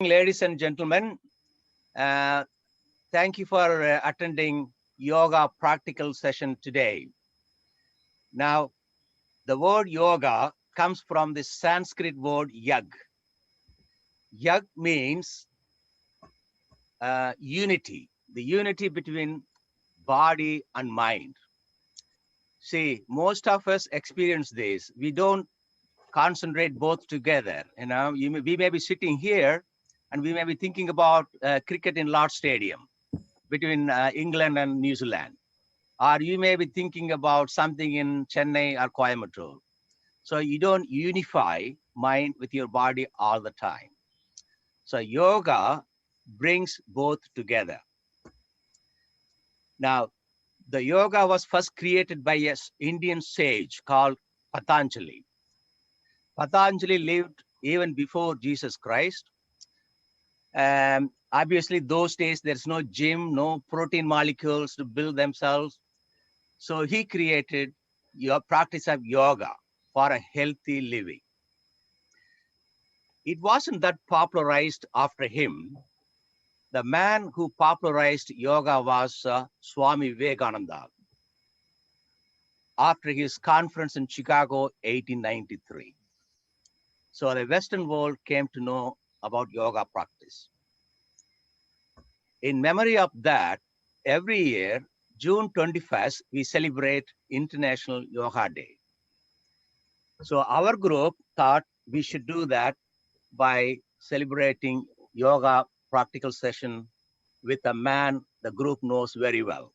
Ladies and gentlemen, uh, thank you for attending yoga practical session today. Now, the word yoga comes from the Sanskrit word yag. Yag means unity, the unity between body and mind. See, most of us experience this. We don't concentrate both together. We may be sitting here and we may be thinking about cricket in Lord's Stadium between England and New Zealand. Or you may be thinking about something in Chennai or Coimbatore. So you don't unify mind with your body all the time. So yoga brings both together. Now, the yoga was first created by an Indian sage called Patanjali. Patanjali lived even before Jesus Christ. Obviously, those days, there's no gym, no protein molecules to build themselves. So he created your practice of yoga for a healthy living. It wasn't that popularized after him. The man who popularized yoga was Swami Vivekananda after his conference in Chicago, 1893. So the Western world came to know about yoga practice. In memory of that, every year, June 21st, we celebrate International Yoga Day. So our group thought we should do that by celebrating yoga practical session with a man the group knows very well.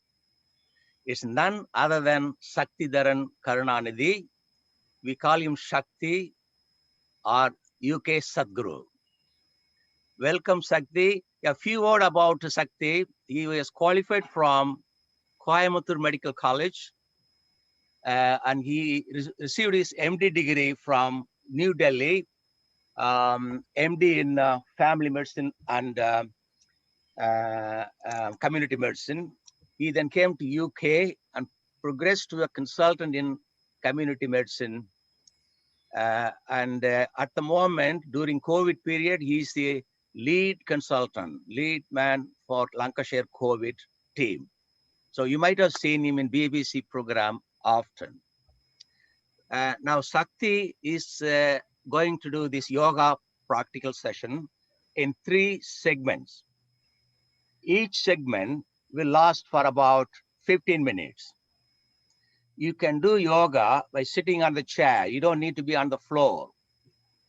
It's none other than Sakthidaran Karunanidhi. We call him Shakti or UK Sadguru. Welcome, Sakti. A few words about Sakti. He was qualified from Coimbatore Medical College, and he received his MD degree from New Delhi, MD in family medicine and community medicine. He then came to UK and progressed to a consultant in community medicine. And at the moment, during COVID period, he's the lead consultant, lead man for Lancashire COVID team. So you might have seen him in BBC program often. Now, Sakti is going to do this yoga practical session in 3 segments. Each segment will last for about 15 minutes. You can do yoga by sitting on the chair. You don't need to be on the floor.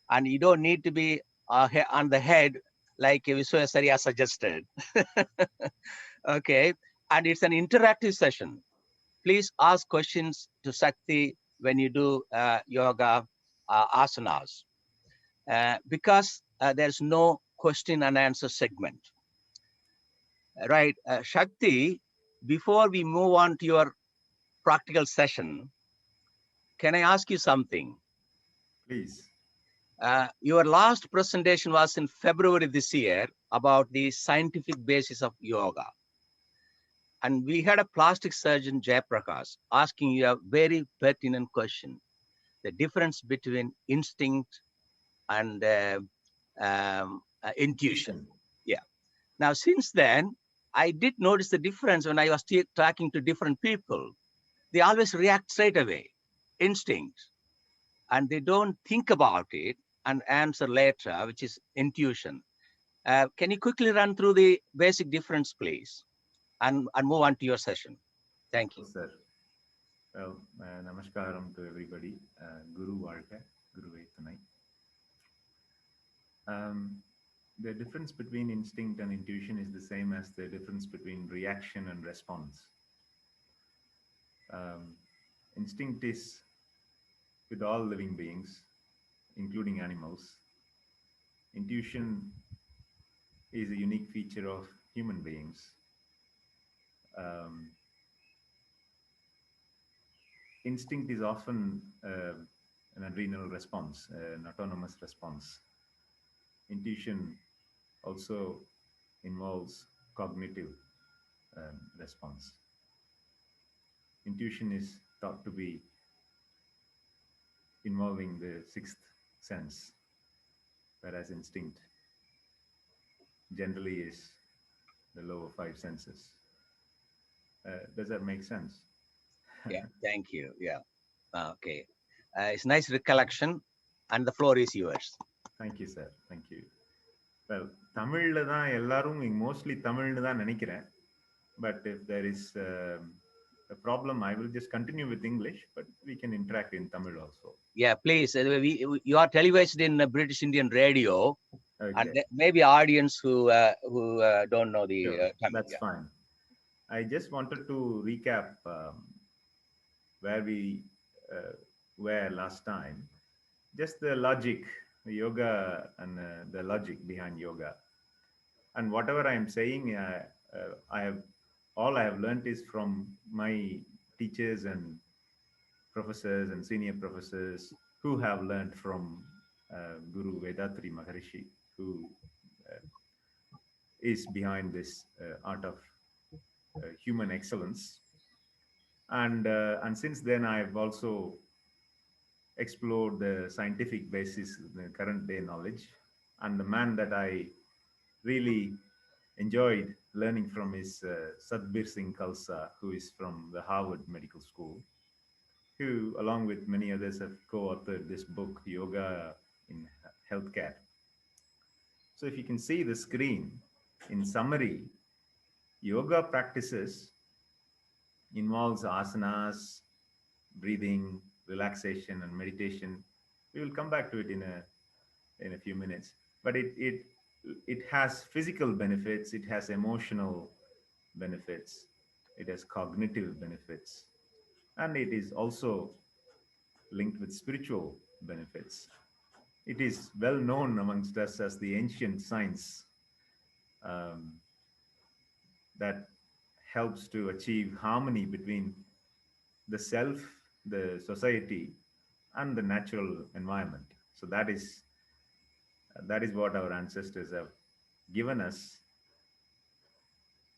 And you don't need to be on the head like Viswasarya suggested. Okay. And it's an interactive session. Please ask questions to Sakti when you do yoga asanas, because there's no question and answer segment. Right. Shakti, before we move on to your practical session, can I ask you something? Please. Your last presentation was in February this year about the scientific basis of yoga. And we had a plastic surgeon, Jayaprakash, asking you a very pertinent question: the difference between instinct and intuition. Yeah. Now, since then, I did notice the difference when I was talking to different people. They always react straight away, instinct, and they don't think about it and answer later, which is intuition. Can you quickly run through the basic difference, please, and move on to your session? Thank you. Yes, sir. Well, namaskaram to everybody. Guru Varka, Guru Vetanai. The difference between instinct and intuition is the same as the difference between reaction and response. Instinct is with all living beings, including animals. Intuition is a unique feature of human beings. Instinct is often an adrenal response, an autonomous response. Intuition also involves cognitive response. Intuition is thought to be involving the 6th sense, whereas instinct generally is the lower five senses. Does that make sense? Yeah, thank you. Yeah. Okay. It's nice recollection, and the floor is yours. Thank you, sir. Thank you. Well, தமிழ்ல தான் எல்லாரும் mostly தமிழ்னு தான் நினைக்கிறேன். But if there is a problem, I will just continue with English, but we can interact in Tamil also. Yeah, please. You are televised in British Indian radio, Okay. and maybe audience who don't know the Sure. Tamil. That's Yeah. fine. I just wanted to recap where we were last time. Just the logic, the yoga, and the logic behind yoga. And whatever I am saying, all I have learned is from my teachers and professors and senior professors who have learned from Guru Vedatri Maharishi, who is behind this art of human excellence. And since then, I've also explored the scientific basis, the current day knowledge. And the man that I really enjoyed learning from is Satbir Singh Khalsa, who is from the Harvard Medical School, who, along with many others, have co-authored this book, Yoga in Healthcare. So if you can see the screen, in summary, yoga practices involves asanas, breathing, relaxation, and meditation. We will come back to it in a few minutes. But it has physical benefits, it has emotional benefits, it has cognitive benefits, and it is also linked with spiritual benefits. It is well known amongst us as the ancient science um, that helps to achieve harmony between the self, the society, and the natural environment. So that is what our ancestors have given us.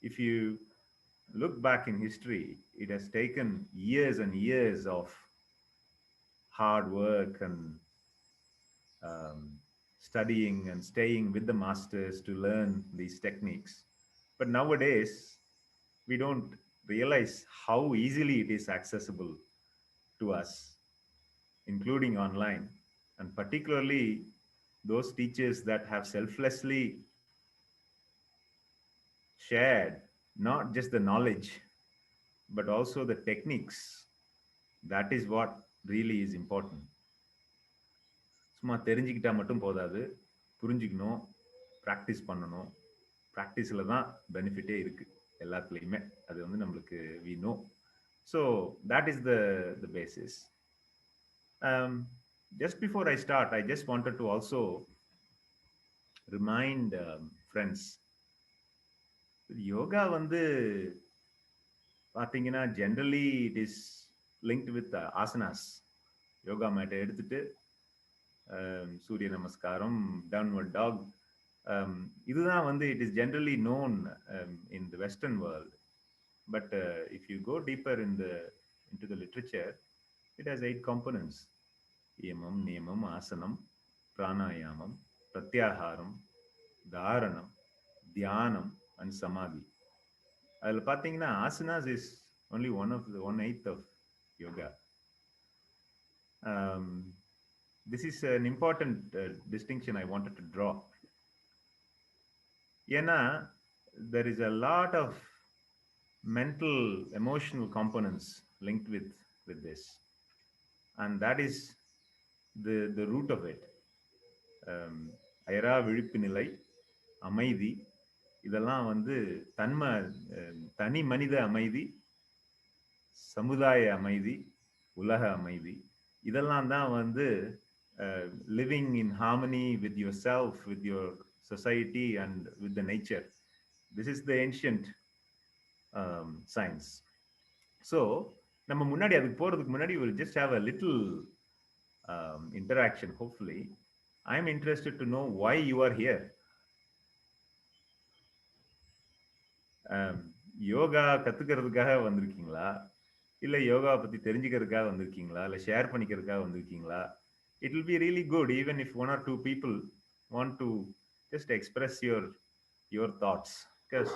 If you look back in history, it has taken years and years of hard work and studying and staying with the masters to learn these techniques. But nowadays, we don't realize how easily it is accessible to us, including online, and particularly those teachers that have selflessly shared not just the knowledge, but also the techniques. That is what really is important. சும்மா தெரிஞ்சுக்கிட்டா மட்டும் போதாது, புரிஞ்சுக்கணும், practice பண்ணணும். ப்ராக்டிஸில் தான் பெனிஃபிட்டே இருக்குது எல்லாத்துலேயுமே. அது வந்து நம்மளுக்கு we know. So that is the basis. Just before I start, I just wanted to also remind friends, yoga வந்து பார்த்தீங்கன்னா generally it is linked with asanas. Yoga மேட்டை எடுத்துட்டு சூரிய நமஸ்காரம், டவுன்வர்ட் டாக், இதுதான் வந்து it is generally known in the western world. But if you go deeper into the literature, it has 8 components: yamam, niyamam, asanam, pranayamam, pratyaharam, dharanam, dhyanam, and samadhi. அதில் பார்த்தீங்கன்னா asanas is only 1/8 of yoga. This is an important distinction I wanted to draw. ஏன்னா there is a lot of mental, emotional components linked with this, and that is the root of it. அயரா விழிப்பு நிலை, அமைதி, இதெல்லாம் வந்து தனி மனித அமைதி, சமுதாய அமைதி, உலக அமைதி, இதெல்லாம் தான் வந்து living in harmony with yourself, with your society, and with the nature. This is the ancient science. So நம்ம முன்னாடி அதுக்கு போறதுக்கு முன்னாடி we'll just have a little interaction. Hopefully I'm interested to know why you are here. Yoga கத்துக்கிறதுக்காக வந்திருக்கீங்களா, இல்ல யோகா பத்தி தெரிஞ்சுக்கிறதுக்காக வந்திருக்கீங்களா, இல்ல ஷேர் பண்ணிக்கிறதுக்காக வந்திருக்கீங்களா? It will be really good even if 1 or 2 people want to just express your your thoughts, because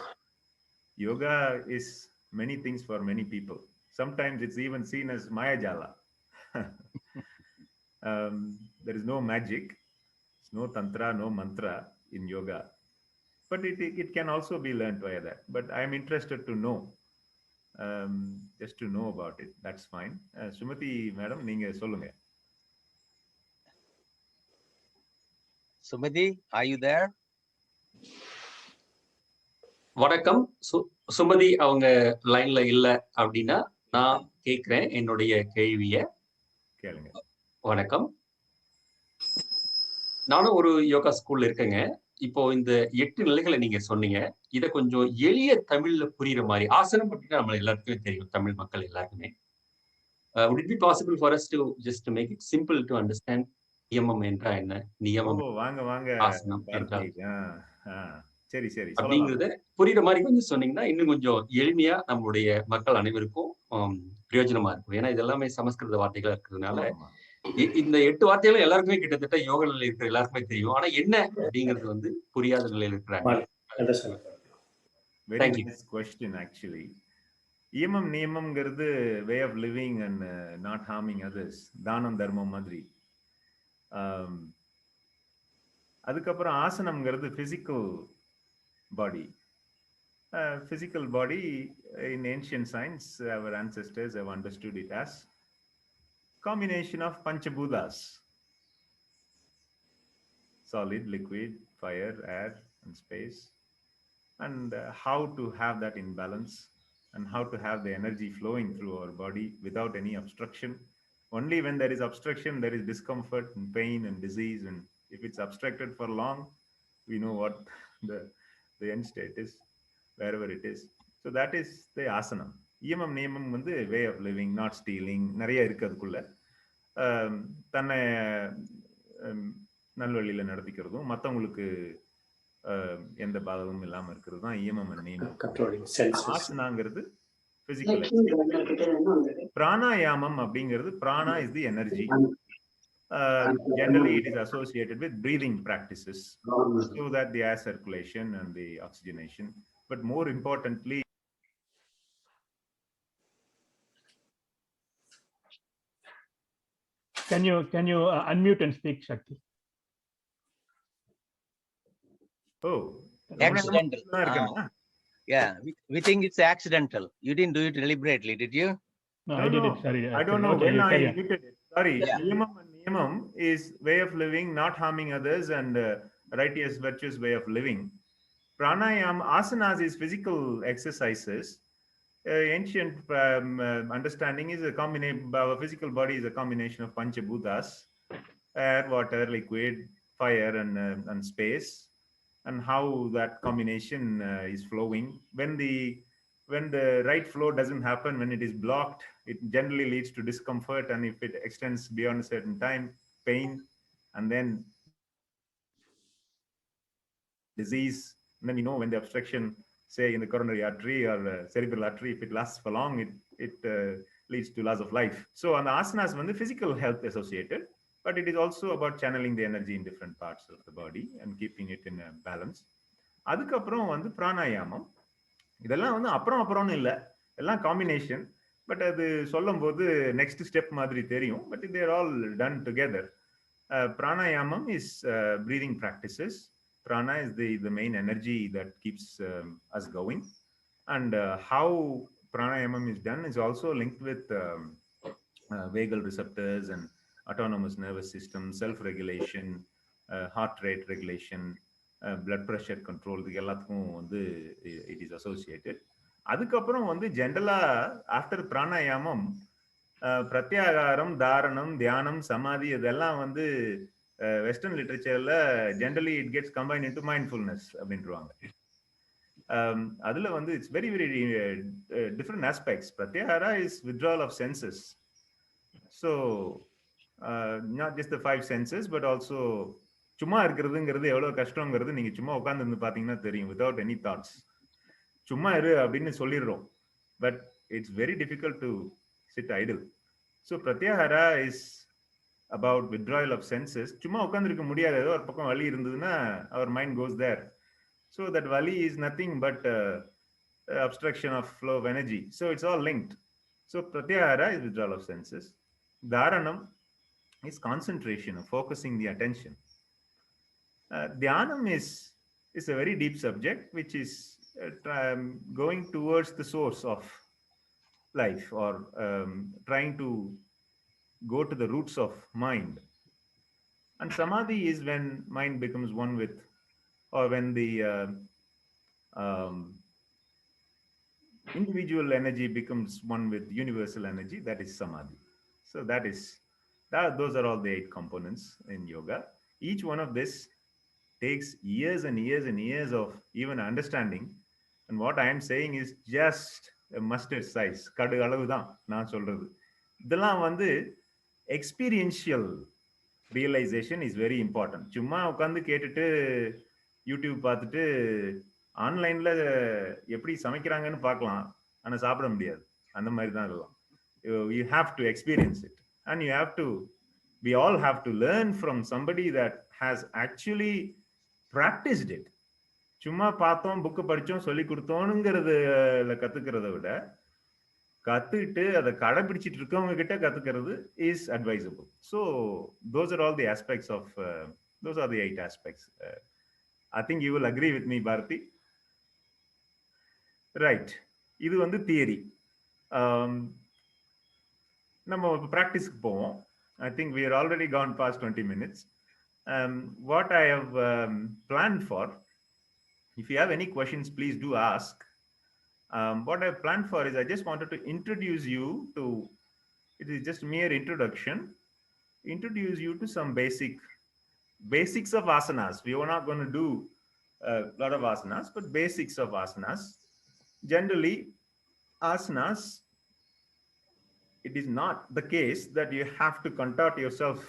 yoga is many things for many people. Sometimes it's even seen as Mayajala. There is no magic, no tantra, no mantra in yoga, but it can also be learned via that. But I'm interested to know, just to know about it. That's fine. Sumati madam, நீங்க சொல்லுங்க. Sumati, are you there? வணக்கம். சுமதி அவங்க லைன்ல இல்ல அப்படின்னா நான் கேட்கிறேன் என்னுடைய கேள்விய. கேளுங்க. வணக்கம். நானும் ஒரு யோகா ஸ்கூல்ல இருக்கேங்க. இப்போ இந்த 8 நிலைகளை நீங்க சொன்னீங்க. இத கொஞ்சம் எளிய தமிழ்ல புரியுற மாதிரி, ஆசனம் பற்றினா நம்ம எல்லாருக்குமே தெரியும், தமிழ் மக்கள் எல்லாருக்குமே. Would it be possible for us to just to make it simple to understand நியமம் என்றா என்ன, நியமம் வாங்க ஆசனம் என்றால் சரி அப்படிங்கறத புரியுற மாதிரி கொஞ்சம் சொன்னீங்கன்னா இன்னும் கொஞ்சம் எளிமையா நம்மளுடைய மக்கள் அனைவருக்கும் பிரயோஜனமா இருக்கும். ஏன்னா இது எல்லாமே சமஸ்கிருத வார்த்தைகளா இருக்கிறதுனால இந்த 8 வார்த்தைகளும் எல்லாருக்குமே கிட்டத்தட்ட யோக நிலையில் இருக்கிற எல்லாருக்குமே தெரியும். ஆனா என்ன அப்படிங்கிறது வந்து புரியாத நிலையில் இருக்கிறாங்க. Very nice question actually. ஈமம் நியமம்ங்கிறது way of living and not harming others, தானம் தர்மம் மாதிரி. அதுக்கப்புறம் ஆசனம்ங்கிறது physical body. Physical body in ancient science, our ancestors have understood it as combination of Panchabhutas: solid, liquid, fire, air, and space, and how to have that in balance, and how to have the energy flowing through our body without any obstruction. Only when there is obstruction, there is discomfort and pain and disease, and if it's obstructed for long, we know what the end state is, wherever it is. So that is the asana. Yamam niyamam வந்து way of living, not stealing, நிறைய இருக்கு அதுக்குள்ள. தன்னை நல்வழியில நடத்திக்கிறதும் மற்றவங்களுக்கு எந்த பாதகமும் இல்லாம இருக்கிறது தான் ஈமம் நியமம். ஆசனாங்கிறது பிசிக்கல். பிராணாயாமம் அப்படிங்கிறது, prana is the energy. Generally it is associated with breathing practices so that the air circulation and the oxygenation, but more importantly, can you unmute and speak, Shakti? Accidental. Yeah, we think it's accidental. You didn't do it deliberately, did you? No, I did it. Sorry, I don't know when I muted it. Sorry. Yeah. Niyamam is way of living, not harming others, and righteous, virtuous way of living. Pranayama, asanas is physical exercises. Ancient understanding is a combination. Our physical body is a combination of Panchabhutas: air, water, liquid, fire, and space, and how that combination is flowing. When the right flow doesn't happen, when it is blocked, it generally leads to discomfort, and if it extends beyond a certain time, pain, and then disease. And then we know when the obstruction, say in the coronary artery or cerebral artery, if it lasts for long, it leads to loss of life. So on the asanas, when the physical health associated, but it is also about channeling the energy in different parts of the body and keeping it in a balance. அதுக்கப்புறம் வந்து பிராணாயாமம். இதெல்லாம் வந்து அப்புறம்னு இல்லை, எல்லாம் combination. But அது சொல்லும் போது நெக்ஸ்ட் ஸ்டெப் மாதிரி தெரியும். But they're all done together. Pranayamam is breathing practices. Prana is the main energy that keeps us going. And how pranayamam is done is also linked with vagal receptors and autonomous nervous system, self-regulation, heart rate regulation, blood pressure control. இது எல்லாத்துக்கும் வந்து it is associated. அதுக்கப்புறம் வந்து ஜென்ரலா after பிராணாயாமம் பிரத்யாகாரம், தாரணம், தியானம், சமாதி, இதெல்லாம் வந்து வெஸ்டர்ன் லிட்ரேச்சர்ல generally it gets combined into mindfulness அப்படின்றாங்க. அதுல வந்து it's very very different aspects. Pratyahara is withdrawal of senses. So not just the 5 senses but also சும்மா இருக்கிறதுங்கிறது எவ்வளவு கஷ்டங்கிறது நீங்க சும்மா உட்கார்ந்து இருந்து பாத்தீங்கன்னா தெரியும். without any thoughts, சும்மா இரு அப்படின்னு சொல்லிடுறோம். But it's very difficult to sit idle. So pratyahara is about withdrawal of senses. சும்மா உட்கார்ந்திருக்க முடியாது, ஏதோ ஒரு பக்கம் வலி இருந்ததுன்னா our mind goes there. So that vali is nothing but obstruction of flow of energy. So it's all linked. So pratyahara is withdrawal of senses. Dharanam is concentration of focusing the attention. Dhyanam is a very deep subject, which is going towards the source of life, or trying to go to the roots of mind. And samadhi is when mind becomes one with, or when the individual energy becomes one with universal energy. That is samadhi. So those are all the 8 components in yoga. Each one of this takes years and years and years of even understanding. And what I am saying is just a mustard size. கடு அளவு தான் நான் சொல்றது. இதெல்லாம் வந்து experiential realization is very important. சும்மா உட்காந்து கேட்டுட்டு யூடியூப் பார்த்துட்டு ஆன்லைன்ல எப்படி சமைக்கிறாங்கன்னு பார்க்கலாம், ஆனா சாப்பிட முடியாது. அந்த மாதிரி தான் இதெல்லாம். You have to experience it, and you have to, we all have to learn from somebody that has actually practiced it. சும்மா பார்த்தோம், புக்கு படிச்சோம், சொல்லி கொடுத்தோனுங்கிறதுல கத்துக்கிறத விட கத்துக்கிட்டு அதை கடைபிடிச்சிட்டு இருக்கவங்க கிட்ட கத்துக்கிறது is advisable. So those are all the aspects of those are the 8 aspects. I think you will agree with me, Bharati. Right. இது வந்து தியரி. நம்ம ப்ராக்டிஸ்க்கு போவோம். I think we are already gone past 20 minutes. What I have planned for, if you have any questions, please do ask. What I have planned for is I just wanted to introduce you to, it is just mere introduction, introduce you to some basics of asanas. We are not going to do a lot of asanas, but basics of asanas. Generally, asanas, it is not the case that you have to contort yourself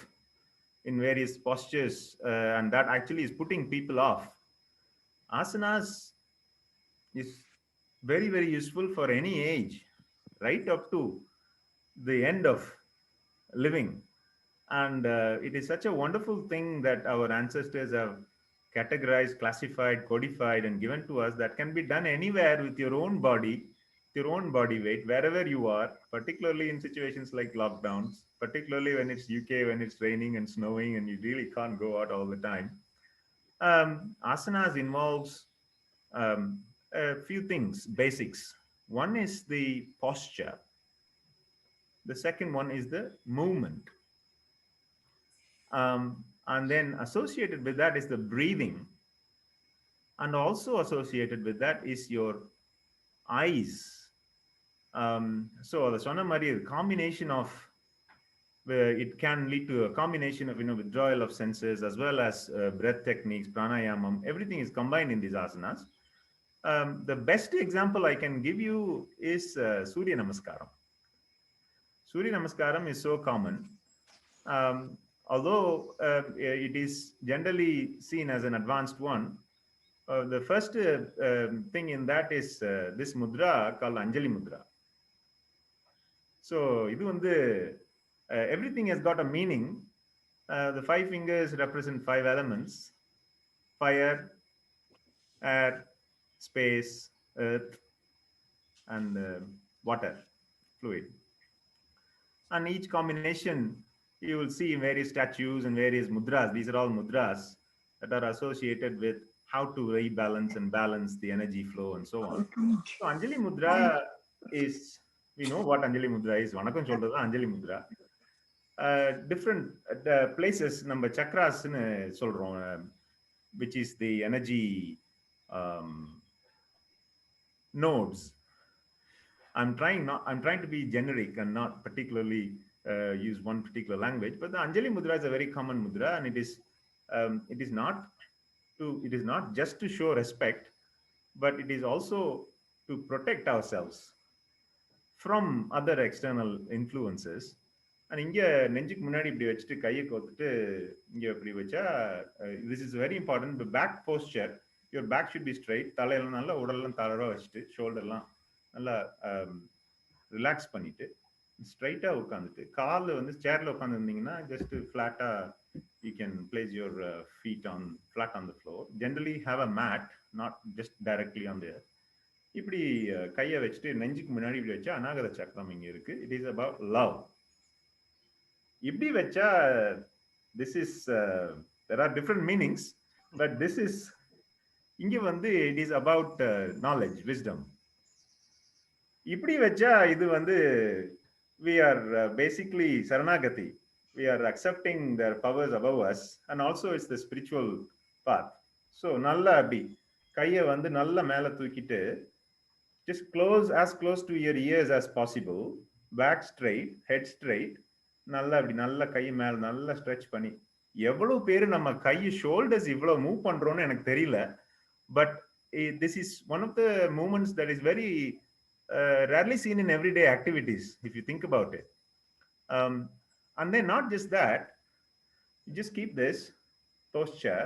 in various postures, and that actually is putting people off. Asanas is very, very useful for any age, right up to the end of living. And it is such a wonderful thing that our ancestors have categorized, classified, codified, and given to us, that can be done anywhere with your own body, your own body weight, wherever you are, particularly in situations like lockdowns, particularly when it's UK, when it's raining and snowing and you really can't go out all the time. Asanas involves a few things, basics. One is the posture. The second one is the movement. And then associated with that is the breathing. And also associated with that is your eyes. So the sonamari, the combination of, it can lead to a combination of withdrawal of senses as well as breath techniques, pranayamam. Everything is combined in these asanas. The best example I can give you is Surya Namaskaram. Surya Namaskaram is so common. Although it is generally seen as an advanced one, the first thing in that is this mudra called Anjali Mudra. So everything has got a meaning. The 5 fingers represent 5 elements: fire, air, space, earth, and water, fluid. And each combination, you will see various statues and various mudras. These are all mudras that are associated with how to rebalance and balance the energy flow and so on. So Anjali Mudra is, we know what Anjali Mudra is. Vanakkam solradhu Anjali Mudra. Different places, number chakras solrom, which is the energy nodes. I'm trying to be generic and not particularly use one particular language, but the Anjali Mudra is a very common mudra, and it is not just to show respect, but it is also to protect ourselves from other external influences. And இங்க நெஞ்சுக்கு முன்னாடி இப்படி வச்சுட்டு கையை கோத்துட்டு இங்க இப்படி வச்சா, this is very important. The back posture, your back should be straight. தலையெல்லாம் நல்லா உடல்லாம் தளர வச்சுட்டு, ஷோல்டர்லாம் நல்லா ரிலாக்ஸ் பண்ணிட்டு ஸ்ட்ரைட்டா உட்காந்துட்டு, கால் சேர்ல உட்காந்துருந்தீங்கன்னா just ஃபிளாட்டா you can place your feet flat on the floor. Generally have a mat not just directly on the earth. இப்படி கையை வச்சுட்டு நெஞ்சுக்கு முன்னாடி இப்படி வச்சா அநாகத சக்கரம் இங்க இருக்கு. It is about love. இப்படி வச்சா this is there are different meanings, but this is இங்க வந்து it is about knowledge, wisdom. இப்படி வச்சா இது வந்து we are basically saranagati. We are accepting their powers above us, and also it's the spiritual path. So நல்லா அப்படி கையை வந்து நல்லா மேல தூக்கிட்டு just as close to your ears as possible, back straight, head straight, நல்லா அப்படி நல்லா கை மேல நல்லா ஸ்ட்ரெச் பண்ணி எவ்வளவு பேரு நம்ம கை ஷோல்டர்ஸ் இவ்வளவு மூவ் பண்றோம்னு எனக்கு தெரியல. But this is one of the movements that is very rarely seen in everyday activities, if you think about it. And then not just that, you just keep this posture,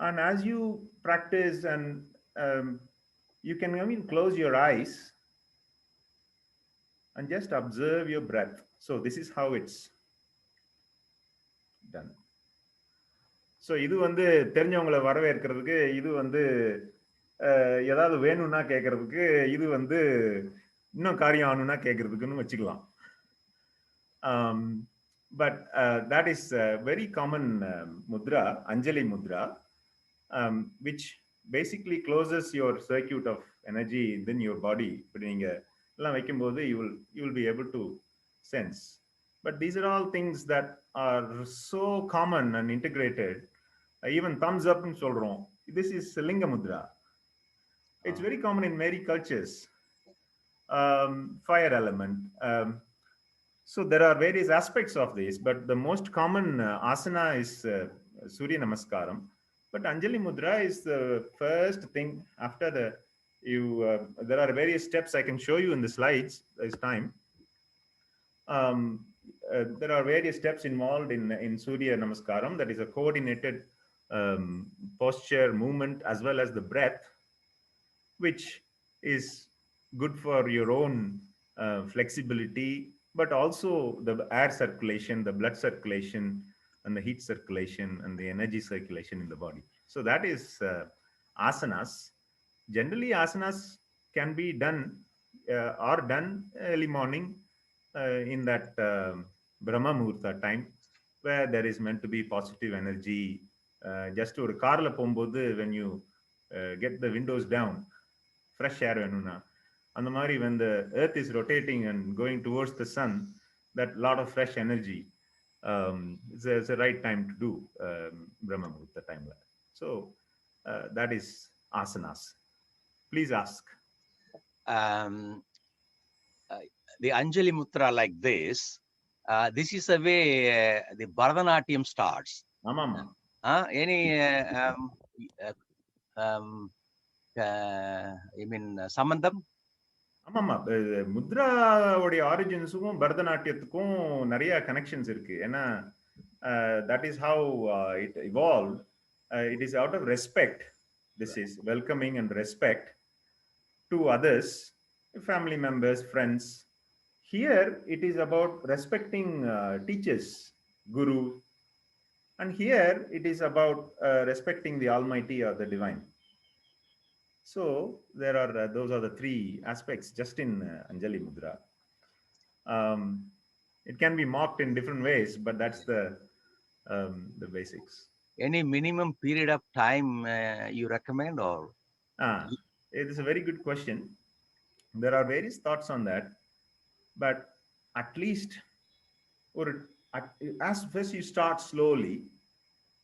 and as you practice, and you can even close your eyes and just observe your breath. So this is how it's done. So இது வந்து தெரிஞ்சவங்களை வரவேற்கிறதுக்கு, இது வந்து ஏதாவது வேணும்னா கேட்கறதுக்கு, இது வந்து இன்னும் காரியம் ஆகணும்னா கேட்கறதுக்குன்னு வச்சுக்கலாம். But that is a very common mudra, Anjali mudra, which basically closes your circuit of energy within your body. இப்படி நீங்க எல்லாம் வைக்கும்போது you will be able to sense. But these are all things that are so common and integrated. Even thumbs up ன்னு சொல்றோம். This is Linga mudra. It's very common in many cultures. Fire element. So there are various aspects of this, but the most common asana is Surya Namaskaram. But Anjali Mudra is the first thing after there are various steps I can show you in the slides. There's time. There are various steps involved in Surya Namaskaram. That is a coordinated posture, movement, as well as the breath, which is good for your own flexibility, but also the air circulation, the blood circulation, and the heat circulation, and the energy circulation in the body. So that is asanas. Generally, asanas can be done early morning in that Brahma Muhurta time, where there is meant to be positive energy. Just ஒரு கார்ல போகும்போது when you get the windows down, fresh air வேணும்னா, அந்த மாதிரி when the earth is rotating and going towards the sun, that lot of fresh energy, it's a right time to do Brahma Muhurta time. So that is asanas. Please ask. The Anjali Mudra like this, this is the way the Bharatanatyam starts. ஆமாமா. Any I mean சம்பந்தம்? ஆமாமா, முத்ராவுடைய ஆரிஜின்ஸுக்கும் பரதநாட்டியத்துக்கும் நிறைய connections இருக்கு. ஏன்னா that is how it evolved. It is out of respect. This is welcoming and respect to others, family members, friends. Here it is about respecting teachers, guru, and here it is about respecting the Almighty or the divine. So there are those are the three aspects just in Anjali Mudra. It can be mocked in different ways, but that's the basics. Any minimum period of time you recommend, or? It is a very good question. There are various thoughts on that, but at least as first you start slowly,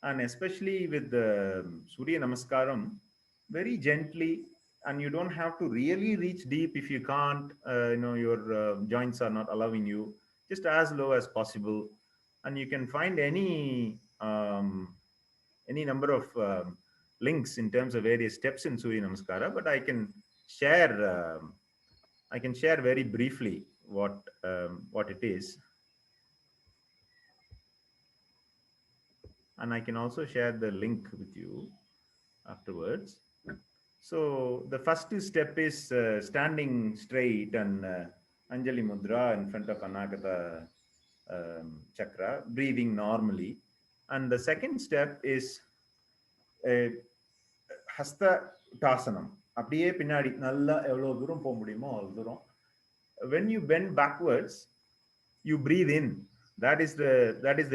and especially with the Surya Namaskaram, very gently, and you don't have to really reach deep if you can't, your joints are not allowing you, just as low as possible. And you can find any number of links in terms of various steps in Surya Namaskara, but I can share very briefly what it is. And I can also share the link with you afterwards. So the first step is standing straight and Anjali Mudra in front of Anagata chakra, breathing normally. And the second step is Hasthadanam. அப்படியே பின்னாடி நல்லா எவ்வளவு தூரம் போக முடியுமோ அவ்வளவு தூரம். When you bend backwards, you breathe in. That is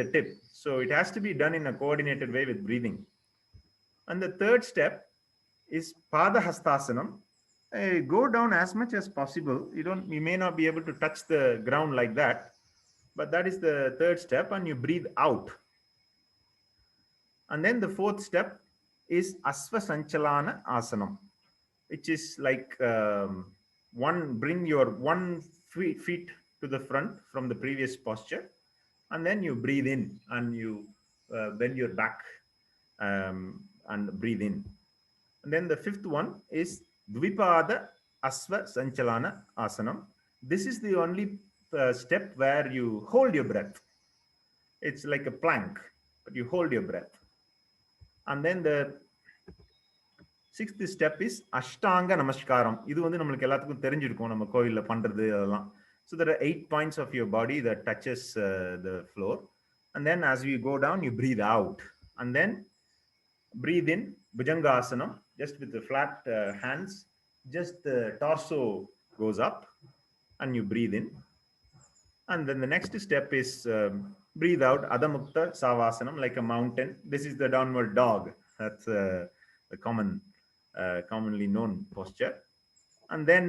the tip. So it has to be done in a coordinated way with breathing. And the third step is Pada Hastasanam. Go down as much as possible. You may not be able to touch the ground like that, but that is the third step, and you breathe out. And then the fourth step is Asva Sanchalana Asanam, which is like bring your 1 feet to the front from the previous posture, and then you breathe in and you bend your back and breathe in. And then the fifth one is Dvipada Asva Sanchalana Asanam. This is the only step where you hold your breath. It's like a plank, but you hold your breath. And then the sixth step is Ashtanga Namaskaram. இது வந்து நமக்கு எல்லாத்துக்கும் தெரிஞ்சிருக்கும் நம்ம கோயில்ல பண்றது அதெல்லாம். So there are 8 points of your body that touches the floor. And then as you go down, you breathe out. And then breathe in Bhujangasanam, just with the flat hands. Just the torso goes up and you breathe in. And then the next step is breathe out Adamukta Savasanam, like a mountain. This is the downward dog. That's the commonly known posture. And then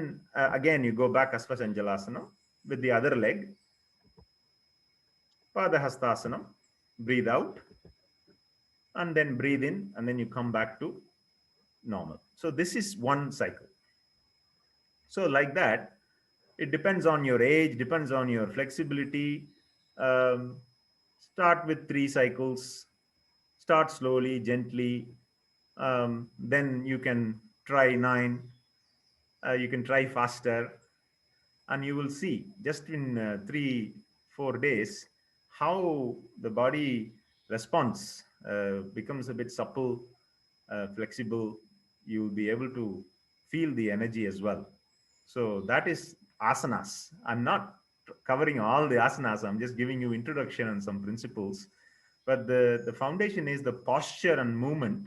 again you go back Asva Sanjalasanam with the other leg. Padahasthāsanam, breathe out, and then breathe in, and then you come back to normal. So this is one cycle. So like that, it depends on your age, depends on your flexibility. Start with 3 cycles, start slowly, gently. Then you can try 9, you can try faster, and you will see just in 3-4 days how the body responds, becomes a bit supple, flexible. You will be able to feel the energy as well. So that is asanas. I'm not covering all the asanas. I'm just giving you introduction and some principles. But the foundation is the posture and movement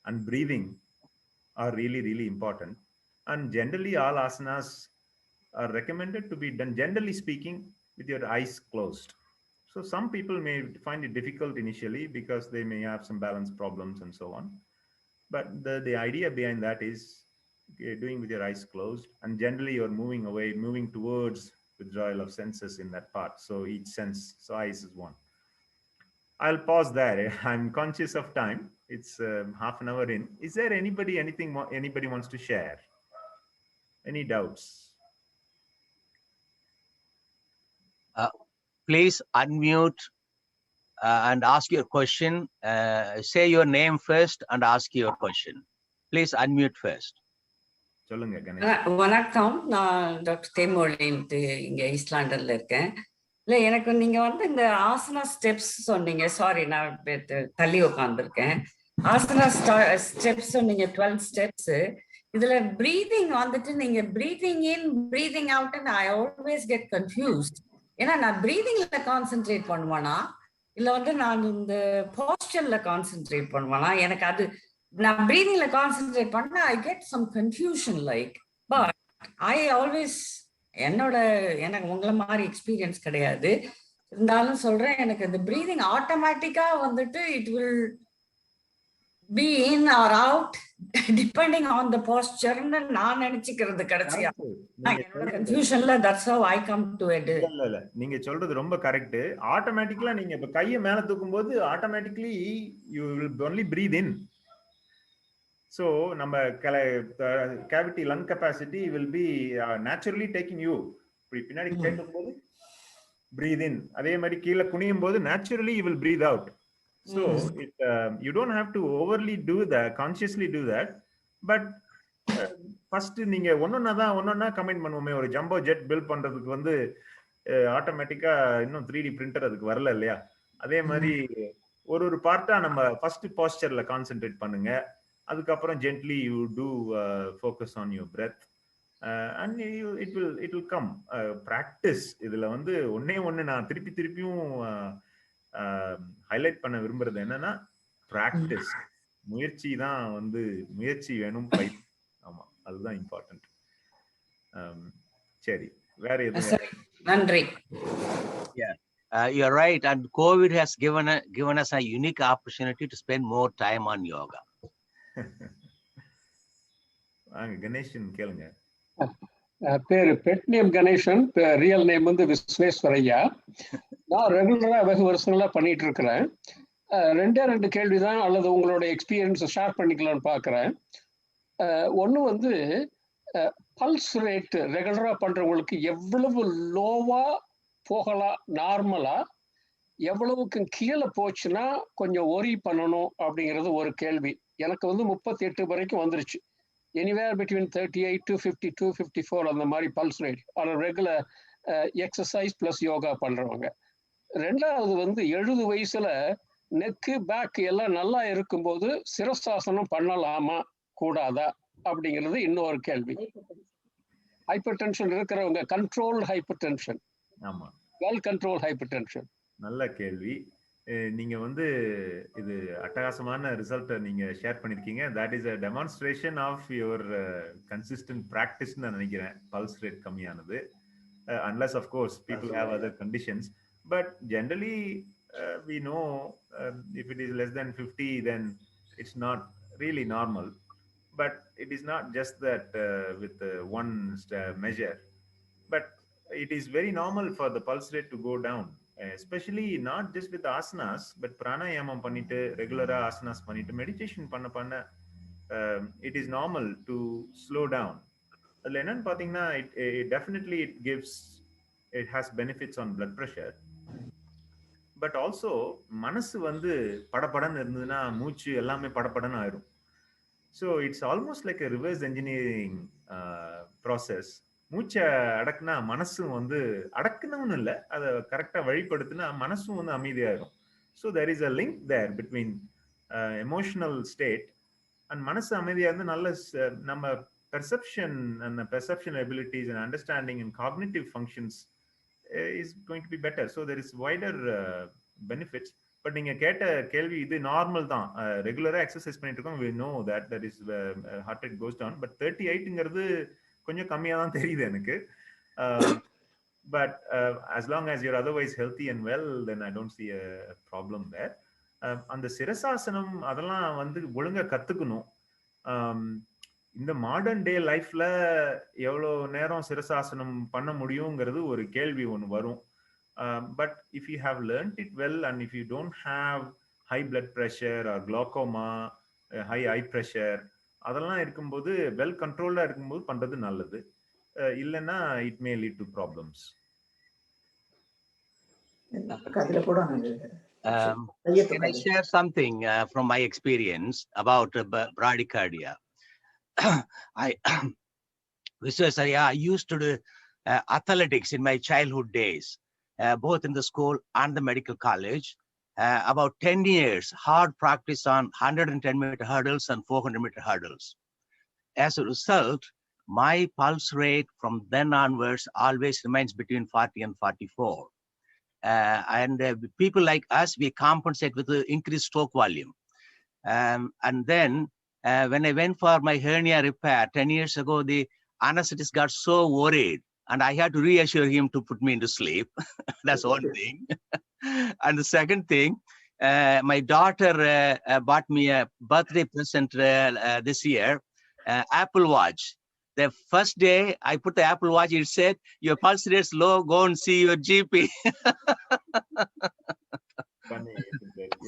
and breathing are really, really important. And generally, all asanas are recommended to be done, generally speaking, with your eyes closed. So some people may find it difficult initially because they may have some balance problems and so on. But the idea behind that is doing with your eyes closed, and generally you're moving away, moving towards withdrawal of senses in that part. So each sense, so eyes is one. I'll pause there. I'm conscious of time. It's half an hour in. Is there anything anybody wants to share? Any doubts? Please unmute and ask your question. Say your name first and ask your question. Please unmute first. சொல்லுங்க கணேஷ். வணக்கம், நான் doctor தேமொழி இங்க ஈஸ்ட்லாண்டர்ல இருக்கேன். இல்ல, எனக்கு நீங்க வந்து இந்த ஆசனா ஸ்டெப்ஸ் சொன்னீங்க. சாரி, நான் தள்ளி உட்காந்துருக்கேன். ஆசனா ஸ்டெப்ஸ் சொன்னீங்க, 12 ஸ்டெப்ஸ். இதுல பிரீதிங் வந்துட்டு நீங்க breathing in breathing out, I always get confused. ஏன்னா நான் பிரீதிங்ல கான்சென்ட்ரேட் பண்ணுவேனா இல்ல வந்து நான் இந்த போஸ்டர்ல கான்சென்ட்ரேட் பண்ணுவேனா? எனக்கு அது நான் பிரீதிங்ல கான்சென்ட்ரேட் பண்ணா I get some confusion like. But I always எனக்கு உங்களை மாதிரி எக்ஸ்பீரியன்ஸ் கிடையாது, இருந்தாலும் சொல்றேன், எனக்கு இந்த பிரீதிங் ஆட்டோமேட்டிக்கா வந்துட்டு it will be in or out depending on the போஸ்டர்னு நான் நினைச்சுக்கிறது கடைசியா. என்னோட கன்ஃபியூஷன்ல that's how I come to it. இல்ல நீங்க சொல்றது ரொம்ப கரெக்ட். ஆட்டோமேட்டிக்கலா நீங்க இப்ப கையை மேல தூக்கும்போது ஆட்டோமேட்டிக்கலி you will only breathe in. So நம்ம cavity lung capacity will be naturally taking you. இப்படி பின்னாடி கேட்கும்போது breathe in, அதே மாதிரி கீழே குனியும் போது naturally you will breathe out. So you don't have to overly do that, consciously do that. But first நீங்க ஒன்னொன்னா கமெண்ட் பண்ணுவோமே, ஒரு ஜம்போ ஜெட் பில்ட் பண்றதுக்கு வந்து ஆட்டோமேட்டிக்கா இன்னும் 3D பிரிண்டர் அதுக்கு வரல இல்லையா? அதே மாதிரி ஒரு பார்ட்டா நம்ம ஃபர்ஸ்ட் போஸ்டர்ல கான்சென்ட்ரேட் பண்ணுங்க. அதுக்கப்புறம் gently you do focus on your breath and it will come. Practice இதுல வந்து ஒண்ணே நான் திருப்பியும் ஹைலைட் பண்ண விரும்புறது என்னன்னா practice. முயற்சி தான் வந்து முயற்சி வேணும் ஆமா அதுதான் இம்பார்ட்டன்ட். சரி வேற எதுவும்? சரி, நன்றி. You're right, and COVID has given us a unique opportunity to spend more time on yoga. Ganesan கேளுங்க. பேரு pet name Ganesan, real name வந்து விஸ்வேஸ்வரையா. நான் ரெகுலரா வெகு வருஷங்களா பண்ணிட்டு இருக்கிறேன். ரெண்டு கேள்விதான், அல்லது உங்களோட எக்ஸ்பீரியன்ஸை ஷேர் பண்ணிக்கலாம்னு பார்க்குறேன். ஒன்று வந்து பல்ஸ் ரேட் ரெகுலரா பண்றவங்களுக்கு எவ்வளவு லோவா போகலாம் நார்மலா, எவ்வளவுக்கு கீழே போச்சுன்னா கொஞ்சம் ஒரி பண்ணணும் அப்படிங்கிறது ஒரு கேள்வி. எனக்கு வந்து 38 வரைக்கும் வந்துருச்சு. எனிவேர் பிட்வீன் 38 to 52, 54 அந்த மாதிரி பல்ஸ் ரேட் ஆன ரெகுலர் எக்ஸசைஸ் பிளஸ் யோகா பண்றவங்க. ரெண்டாவது வந்து 70 வயசுல நெக்கு பேக் எல்லாம் நல்லா இருக்கும்போது சிரசாசனம் பண்ணலாமா கூடாதா அப்படிங்கிறது இன்னொரு கேள்வி. ஹைப்பர் டென்ஷன் இருக்கிறவங்க, கண்ட்ரோல் ஹைப்பர் டென்ஷன், ஆமா வெல் கண்ட்ரோல் ஹைப்பர் டென்ஷன். நல்ல கேள்வி. நீங்க வந்து இது அட்டகாசமான ரிசல்ட்டை நீங்க ஷேர் பண்ணிருக்கீங்க. That is a demonstration of your consistent practice ன்னு நினைக்கிறேன். பல்ஸ் ரேட் கம்மியானது, unless of course people have other conditions, but generally we know if it is less than 50 then it's not really normal. But it is not just that with one measure, but it is very normal for the pulse rate to go down, especially not just with asanas but pranayamam பண்ணிட்டு ரெகுலரா asanas பண்ணிட்டு meditation பண்ண it is normal to slow down. அதுல என்னன்னு பாத்தீங்கன்னா definitely it has benefits on blood pressure, but also மனசு வந்து படபடன்னு இருந்ததுன்னா மூச்சு எல்லாமே படபடன்னு ஆயிரும். So it's almost like a reverse engineering process. மூச்சை அடக்குனா மனசும் வந்து அடக்கணும்னு இல்லை, அதை கரெக்டாக வழிபடுத்தினா மனசும் வந்து அமைதியாயிரும். So there is a link there between emotional state and மனசு அமைதியாக இருந்து நல்ல நம்ம perception abilities and understanding and cognitive functions is going to be better. So there is wider benefits. But நீங்க கேட்ட கேள்வி இது நார்மல் தான். ரெகுலரா எக்ஸசைஸ் பண்ணிட்டு இருக்கோம், we know that is heart rate goes down, but 38ங்கிறது கொஞ்சம் கம்மியா தான் தெரியுது எனக்கு. But as long as you're otherwise healthy and well, then I don't see a problem there. அந்த சிரசாசனம் அதெல்லாம் வந்து ஒழுங்கா கத்துக்கணும். இந்த மாடர்ன் டே லைஃப்ல எவ்வளோ நேரம் சிரசாசனம் பண்ண முடியுங்கிறது ஒரு கேள்வி ஒன்று வரும். But if you have learned it well and if you don't have high blood pressure or glaucoma, high eye pressure, அதெல்லாம் இருக்கும்போது வெல் கண்ட்ரோல்டா இருக்கும்போது பண்றது நல்லது. இல்லைன்னா it may lead to problems. Can I share something from my experience about bradycardia? I used to do athletics in my childhood days. Both in the school and the medical college. About 10 years, hard practice on 110-meter hurdles and 400-meter hurdles. As a result, my pulse rate from then onwards always remains between 40 and 44. And people like us, we compensate with the increased stroke volume. And then when I went for my hernia repair 10 years ago, the anesthetist got so worried, and I had to reassure him to put me into sleep. That's one thing. And the second thing, my daughter bought me a birthday present this year, Apple Watch. The first day I put the Apple Watch, it said, your pulse rate is low, go and see your GP.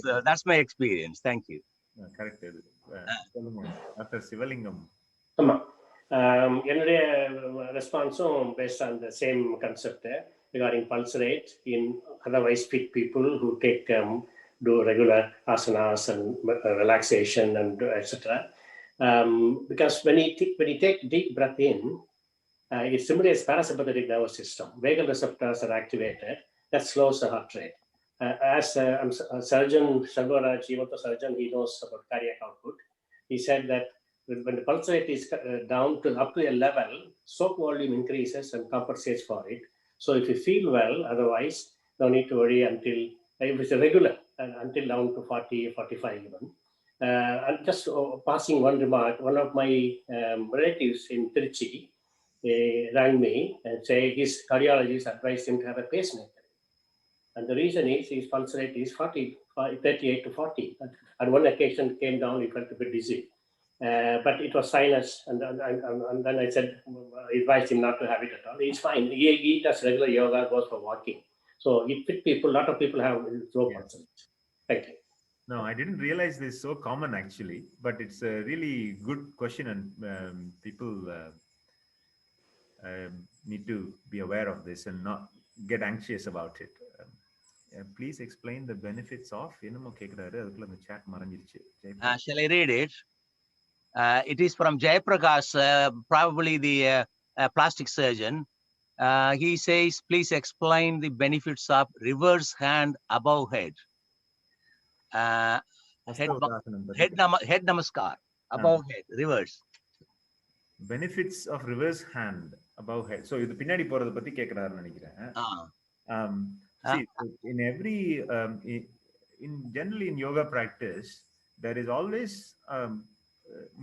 So that's my experience. Thank you. Correct. After Sivalingam. என்னுடைய ரெஸ்பான்ஸும் based on the same concept regarding pulse rate in otherwise fit people who take do regular asanas and relaxation and etc. Because when you take deep breath in, it stimulates parasympathetic nervous system. Vagal receptors are activated. That slows the heart rate. As a surgeon, Sharvaraj, he was a surgeon, he knows about cardiac output. He said that when the pulse rate is down to up to a level, stroke volume increases and compensates for it. So if you feel well, otherwise, no need to worry until if it's regular, until down to 40, 45 even. And just passing one remark, one of my relatives in Trichy rang me and say his cardiologist advised him to have a pacemaker. And the reason is his pulse rate is 38 to 40. And one occasion came down, he felt a bit dizzy. But it was sinus, and then I said, advised him not to have it at all. He's fine. He does regular yoga, goes for walking. So it fit people. A lot of people have low pulse rate. Thank you. No, I didn't realize this is so common actually, but it's a really good question, and people need to be aware of this and not get anxious about it. Please explain the benefits of chat. Shall I read it? It is from Jayaprakash, probably the plastic surgeon. He says, please explain the benefits of reverse hand above head. Head namaskar, above head, reverse. Benefits of reverse hand above head. So இது பின்னாடி போறத பத்தி கேக்குறாருன்னு நினைக்கிறேன். See, in every in generally in yoga practice, there is always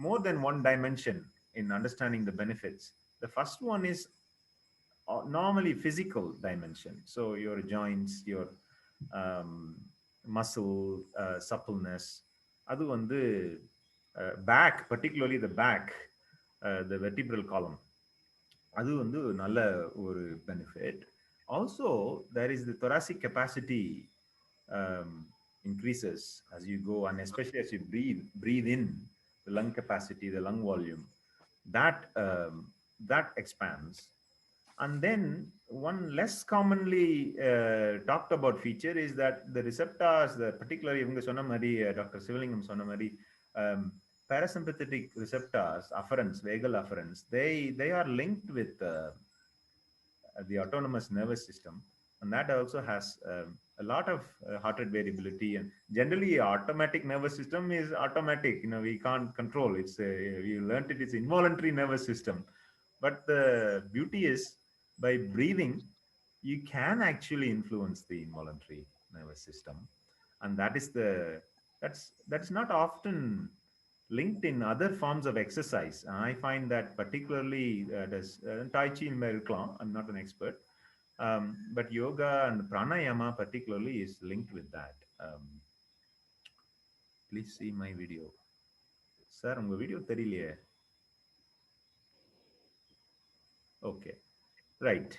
more than one dimension in understanding the benefits. The first one is normally physical dimension. So your joints, your muscle suppleness, adu vandu back, particularly the back, the vertebral column, adu vandu nalla oru benefit. Also, there is the thoracic capacity increases as you go, and especially as you breathe in the lung capacity, the lung volume, that expands. And then one less commonly talked about feature is that the receptors, particularly Dr. Sivalingam Sonamari, parasympathetic receptors, afferents, vagal afferents, they are linked with the autonomous nervous system, and that also has a lot of heart rate variability. And generally, automatic nervous system is automatic. We can't control. It's we learned it. It's involuntary nervous system. But the beauty is, by breathing, you can actually influence the involuntary nervous system, and that's not often linked in other forms of exercise. I find that particularly Tai Chi irukkalam. I'm not an expert, but yoga and pranayama particularly is linked with that. Please see my video. Sir, unga video theriyலையே. Okay, right.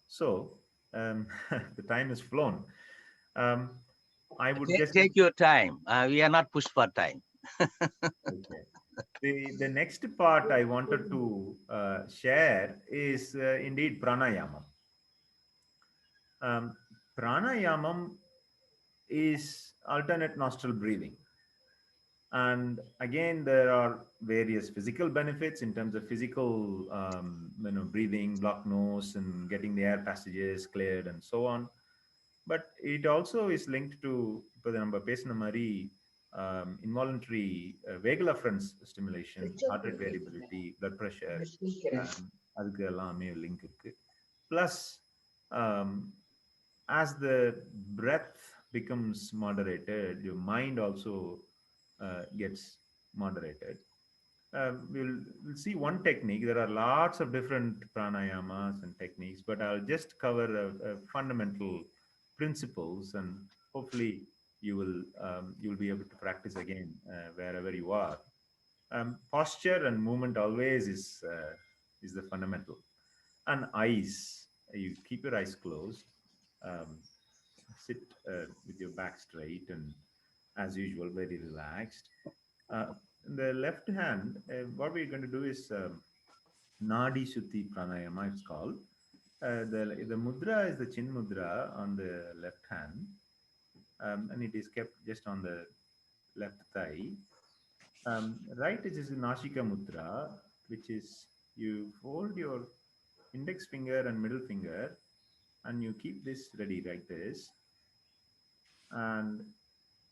So the time is flown. I would just take your time. We are not pushed for time. Okay. The next part I wanted to share is indeed pranayama. Pranayamam is alternate nostril breathing. And again, there are various physical benefits in terms of physical, breathing, blocked nose, and getting the air passages cleared, and so on. But it also is linked to involuntary vagal afferents stimulation, heart rate variability, blood pressure, அதுக்கு எல்லாமே link இருக்கு. Plus, as the breath becomes moderated, your mind also gets moderated. We'll see one technique. There are lots of different pranayamas and techniques, but I'll just cover fundamental principles, and hopefully you'll be able to practice again wherever you are. Posture and movement always is the fundamental. And eyes, you keep your eyes closed, sit with your back straight, and as usual, very relaxed. The left hand, what we're going to do is Nadi Shuddhi Pranayama, it's called. The mudra is the chin mudra on the left hand, and it is kept just on the left thigh. Right is Nashika mudra, which is you fold your index finger and middle finger, and you keep this ready like this, and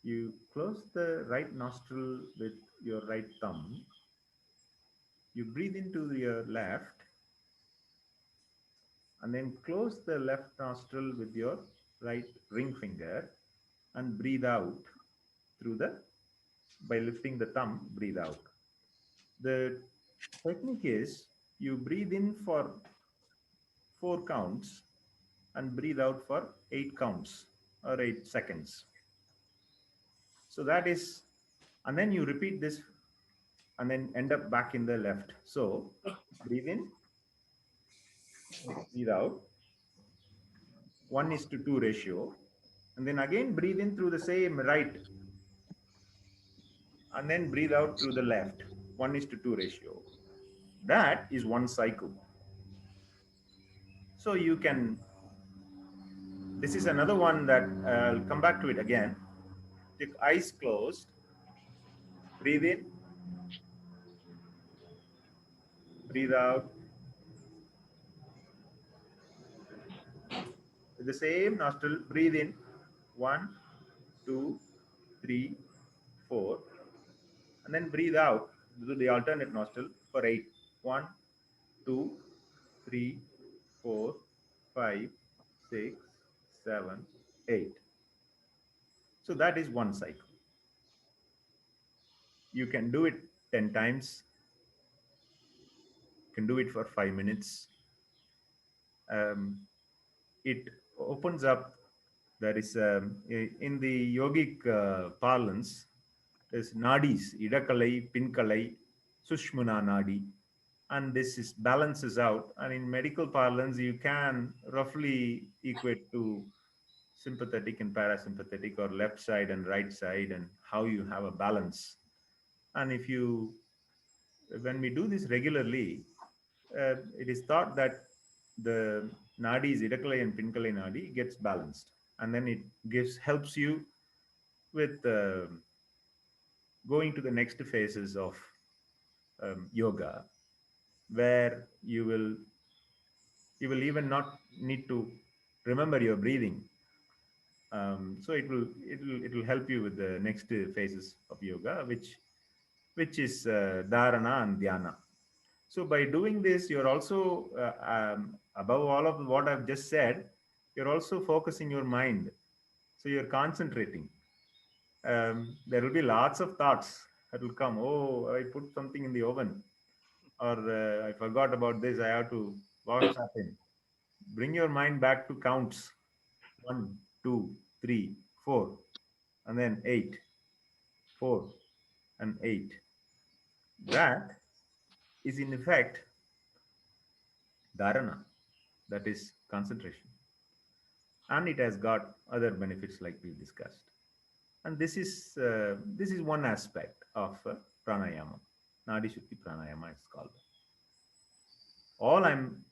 you close the right nostril with your right thumb. You breathe into your left, and then close the left nostril with your right ring finger, and breathe out through the by lifting the thumb, breathe out. The technique is you breathe in for 4 counts and breathe out for 8 counts or 8 seconds. So that is, and then you repeat this and then end up back in the left. So breathe in, breathe out, 1:2 ratio, and then again breathe in through the same right and then breathe out through the left, 1:2 ratio. That is one cycle. So you can, this is another one that I'll come back to it again. Take eyes closed, breathe in, breathe out. With the same nostril, breathe in, 1, 2, 3, 4, and then breathe out through the alternate nostril for 8. 1, 2, 3, 4, 5, 6, 7, 8. So that is one cycle. You can do it 10 times. You can do it for 5 minutes. It opens up. There is in the yogic parlance, there's nadis, idakalai, pinkalai, sushmana nadi, and this is balances out. And in medical parlance, you can roughly equate to sympathetic and parasympathetic, or left side and right side, and how you have a balance. And if you, when we do this regularly, it is thought that the nadis, idakalai and pinkalai nadi, gets balanced, and then it helps you with going to the next phases of yoga, where you will even not need to remember your breathing. So it will help you with the next phases of yoga, which is dharana and dhyana. So by doing this, you're also above all of what I've just said, you're also focusing your mind. So you're concentrating. There will be lots of thoughts that will come. Oh, I put something in the oven, or I forgot about this. I have to, what's happened? Bring your mind back to counts. 1, 2, 3, 4, and then 8, 4, and 8. That is in effect dharana, that is concentration, and it has got other benefits like we discussed. And this is one aspect of pranayama. Nadi Shuddhi pranayama is called. All I'm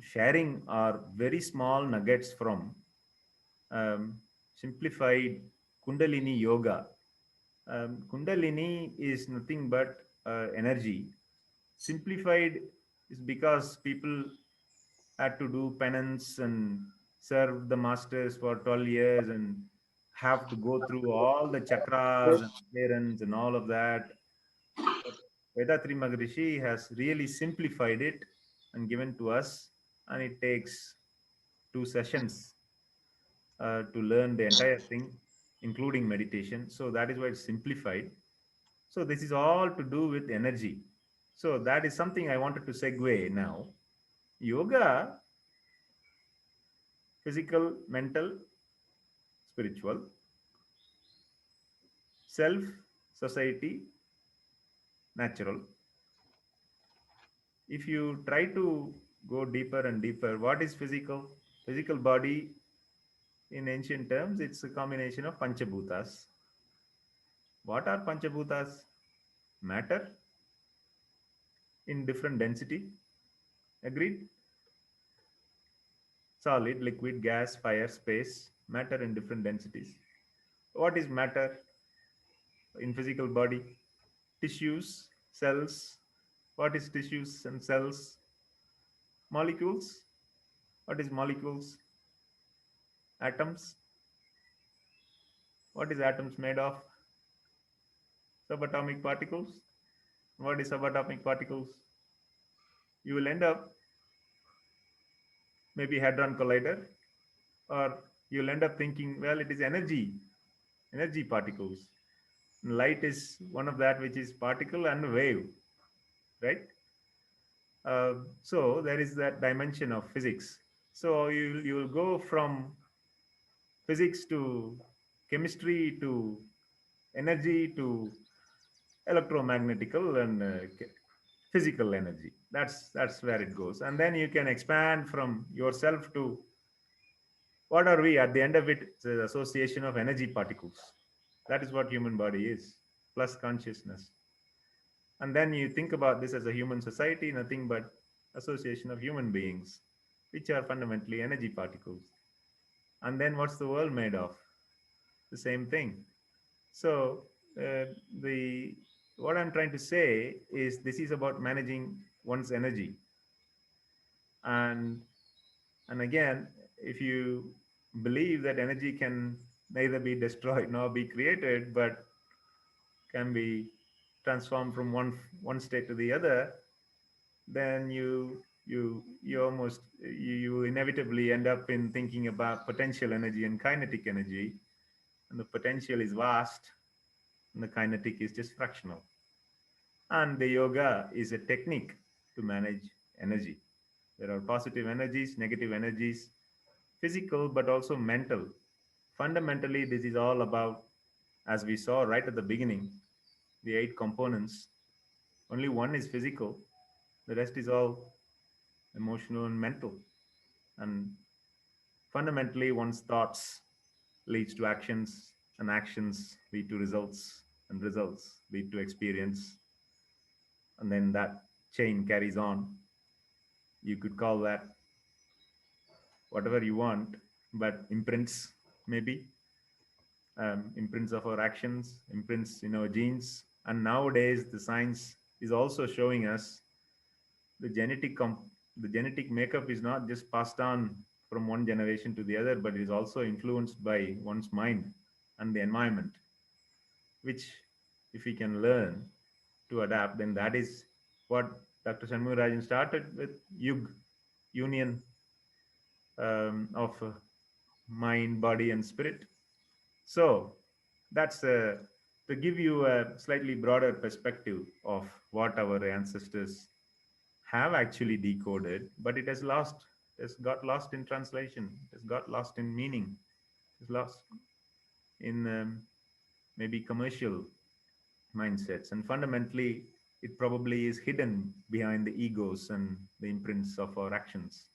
sharing are very small nuggets from simplified Kundalini yoga. Kundalini is nothing but energy. Simplified is because people had to do penance and serve the masters for 12 years and have to go through all the chakras and clearance and all of that. Vedatri Maharishi has really simplified it and given to us, and it takes 2 sessions to learn the entire thing, including meditation. So that is why it's simplified. So this is all to do with energy. So that is something I wanted to segue now. Yoga, physical, mental, spiritual, self, society, natural. If you try to go deeper and deeper, what is physical? Physical body, in ancient terms, it's a combination of Panchabhutas. What are Panchabhutas? Matter in different density. Agreed? Solid, liquid, gas, fire, space, matter in different densities. What is matter in physical body? Tissues, cells. What is tissues and cells? Molecules. What is molecules? Atoms. What is atoms made of? Subatomic particles. What is subatomic particles? You will end up maybe hadron collider, or you'll end up thinking, well, it is energy particles. Light is one of that which is particle and wave, right? So there is that dimension of physics. So you will go from physics to chemistry to energy to electromagnetical and physical energy. That's where it goes, and then you can expand from yourself to what are we at the end of it? It's an association of energy particles. That is what human body is, plus consciousness. And then you think about this as a human society, nothing but association of human beings, which are fundamentally energy particles. And then what's the world made of? The same thing. So the what I'm trying to say is this is about managing one's energy. And again, if you believe that energy can neither be destroyed nor be created, but can be transformed from one state to the other, then you inevitably end up in thinking about potential energy and kinetic energy, and the potential is vast and the kinetic is just fractional. And the yoga is a technique to manage energy. There are positive energies, negative energies, physical but also mental. Fundamentally, this is all about, as we saw right at the beginning, the 8 components. Only one is physical, the rest is all emotional and mental. And fundamentally, one's thoughts leads to actions, and actions lead to results, and results lead to experience. And then that chain carries on. You could call that whatever you want, but imprints, maybe. Imprints of our actions, imprints in our genes. And nowadays, the science is also showing us the genetic makeup is not just passed on from one generation to the other, but is also influenced by one's mind and the environment, which if we can learn to adapt, then that is what Dr. Shanmugarajan started with, union of mind, body, and spirit. So that's to give you a slightly broader perspective of what our ancestors have actually decoded, but it has got lost in translation, it has got lost in meaning, it's lost in maybe commercial mindsets, and fundamentally it probably is hidden behind the egos and the imprints of our actions.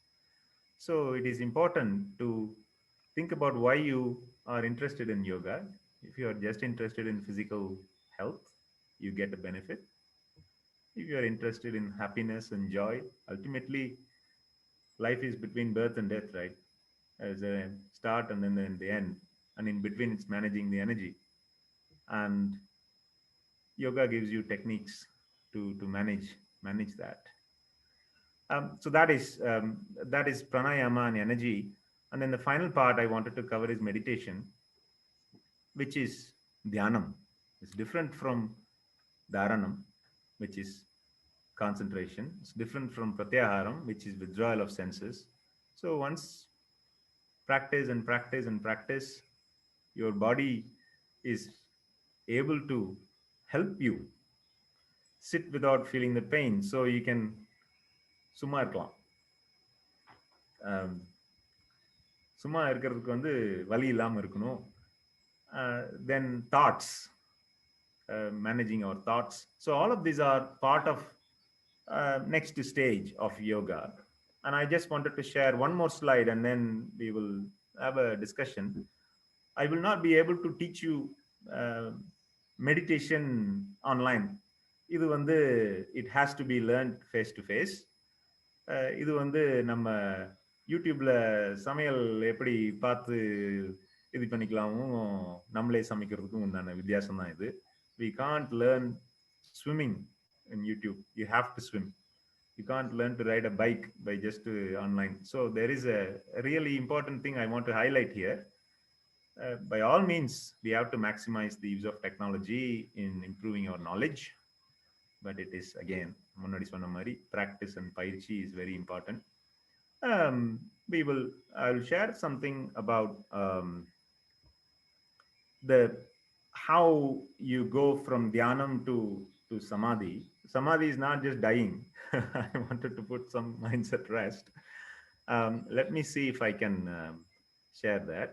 So it is important to think about why you are interested in yoga. If you are just interested in physical health, you get a benefit. If you are interested in happiness and joy, ultimately life is between birth and death, right? There's a start and then the end, and in between it's managing the energy. And yoga gives you techniques to manage that. So that is pranayama and energy. And then the final part I wanted to cover is meditation, which is dhyanam. It's different from dharanam, which is concentration. It's different from pratyaharam, which is withdrawal of senses. So once practice and practice and practice, your body is able to help you sit without feeling the pain. So you can சும்மா இருக்கலாம். சும்மா இருக்கிறதுக்கு வந்து வலி இல்லாமல் இருக்கணும். Then thoughts, managing our thoughts. So all of these are part of next stage of yoga. And I just wanted to share one more slide and then we will have a discussion. I will not be able to teach you meditation online. இது வந்து it has to be learned face to face. இது வந்து நம்ம யூடியூப்ல சமையல் எப்படி பார்த்து இது பண்ணிக்கலாமும் நம்மளே சமைக்கிறதுக்கும் உண்டான வித்தியாசம் தான் இது. We can't learn swimming in YouTube. You have to swim. You can't learn to ride a bike by just online. So there is a really important thing I want to highlight here. By all means, we have to maximize the use of technology in improving our knowledge. But it is, again, முன்னாடி சொன்ன மாதிரி practice and பயிற்சி is very important. I will share something about the how you go from dhyanam to samadhi. Samadhi is not just dying. I wanted to put some minds at rest. Let me see if I can share that.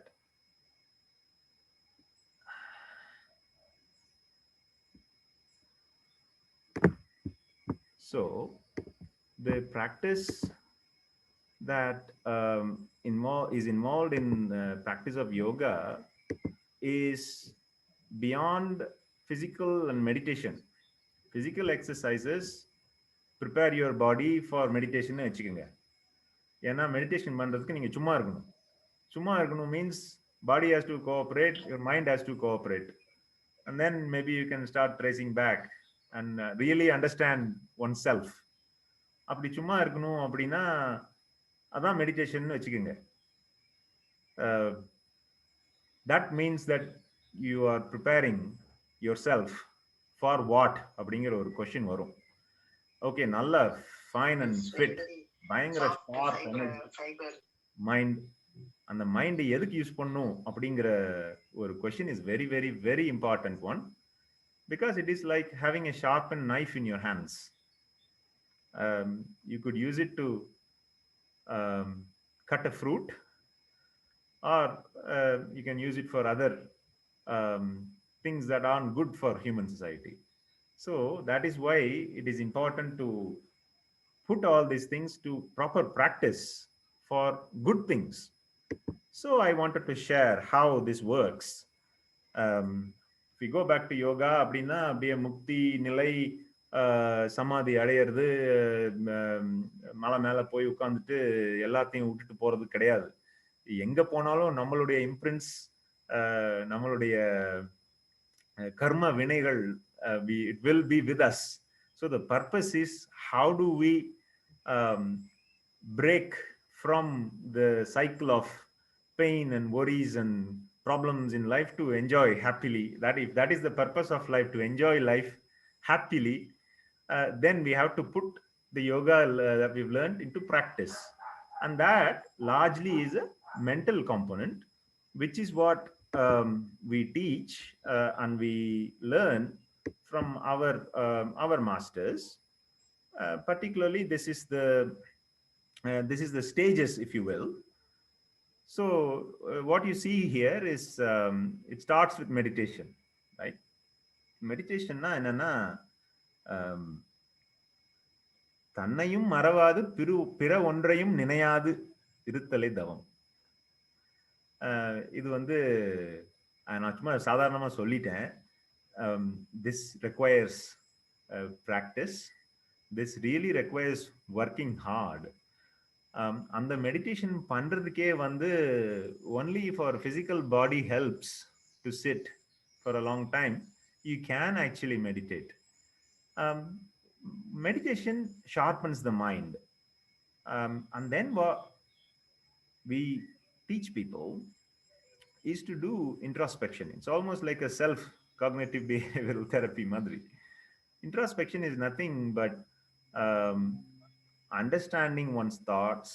So the practice that is involved in practice of yoga is beyond physical and meditation. Physical exercises prepare your body for meditation வச்சுக்கோங்க. ஏன்னா meditation பண்றதுக்கு நீங்க சும்மா இருக்கணும். சும்மா இருக்கணும் means body has to cooperate, your mind has to cooperate, and then maybe you can start tracing back and really understand oneself. அப்படி சும்மா இருக்கணும் அப்படின்னா அதான் மெடிடேஷன் வச்சுக்கோங்க. That means that you are preparing yourself for what அப்படிங்கிற ஒரு question வரும். Okay, நல்ல ஃபைன் அண்ட் ஃபிட், பயங்கர ஷார்ப் மைண்ட். அந்த மைண்ட் எதுக்கு யூஸ் பண்ணும் அப்படிங்கிற ஒரு question is very very very important one, because it is like having a sharpen knife in your hands. You could use it to cut a fruit, or you can use it for other things that aren't good for human society. So that is why it is important to put all these things to proper practice for good things. So I wanted to share how this works. If we go back to yoga, அப்படின்னா அப்படியே முக்தி நிலை, சமாதி அடையிறது, மலை மேலே போய் உட்காந்துட்டு எல்லாத்தையும் விட்டுட்டு போறது கிடையாது. எங்க போனாலும் நம்மளுடைய இம்ப்ரின்ட்ஸ், நம்மளுடைய கர்ம வினைகள், it will be with us. So the purpose is, how do we break from the cycle of pain and worries and problems in life to enjoy happily? That if that is the purpose of life, to enjoy life happily, then we have to put the yoga that we've learned into practice, and that largely is a mental component, which is what we teach and we learn from our masters. Particularly, this is the stages, if you will. So what you see here is it starts with meditation, right? Meditation na enna தன்னையும் மறவாது பிற ஒன்றையும் நினையாது இருத்தலை தவம். இது வந்து நான் சும்மா சாதாரணமா சொல்லிட்டேன். This requires practice. This really requires working hard. அந்த மெடிடேஷன் பண்றதுக்கே வந்து only for physical body helps to sit for a long time, you can actually meditate. Meditation sharpens the mind, and then what we teach people is to do introspection. It's almost like a self-cognitive behavioral therapy, Madri. Introspection is nothing but understanding one's thoughts,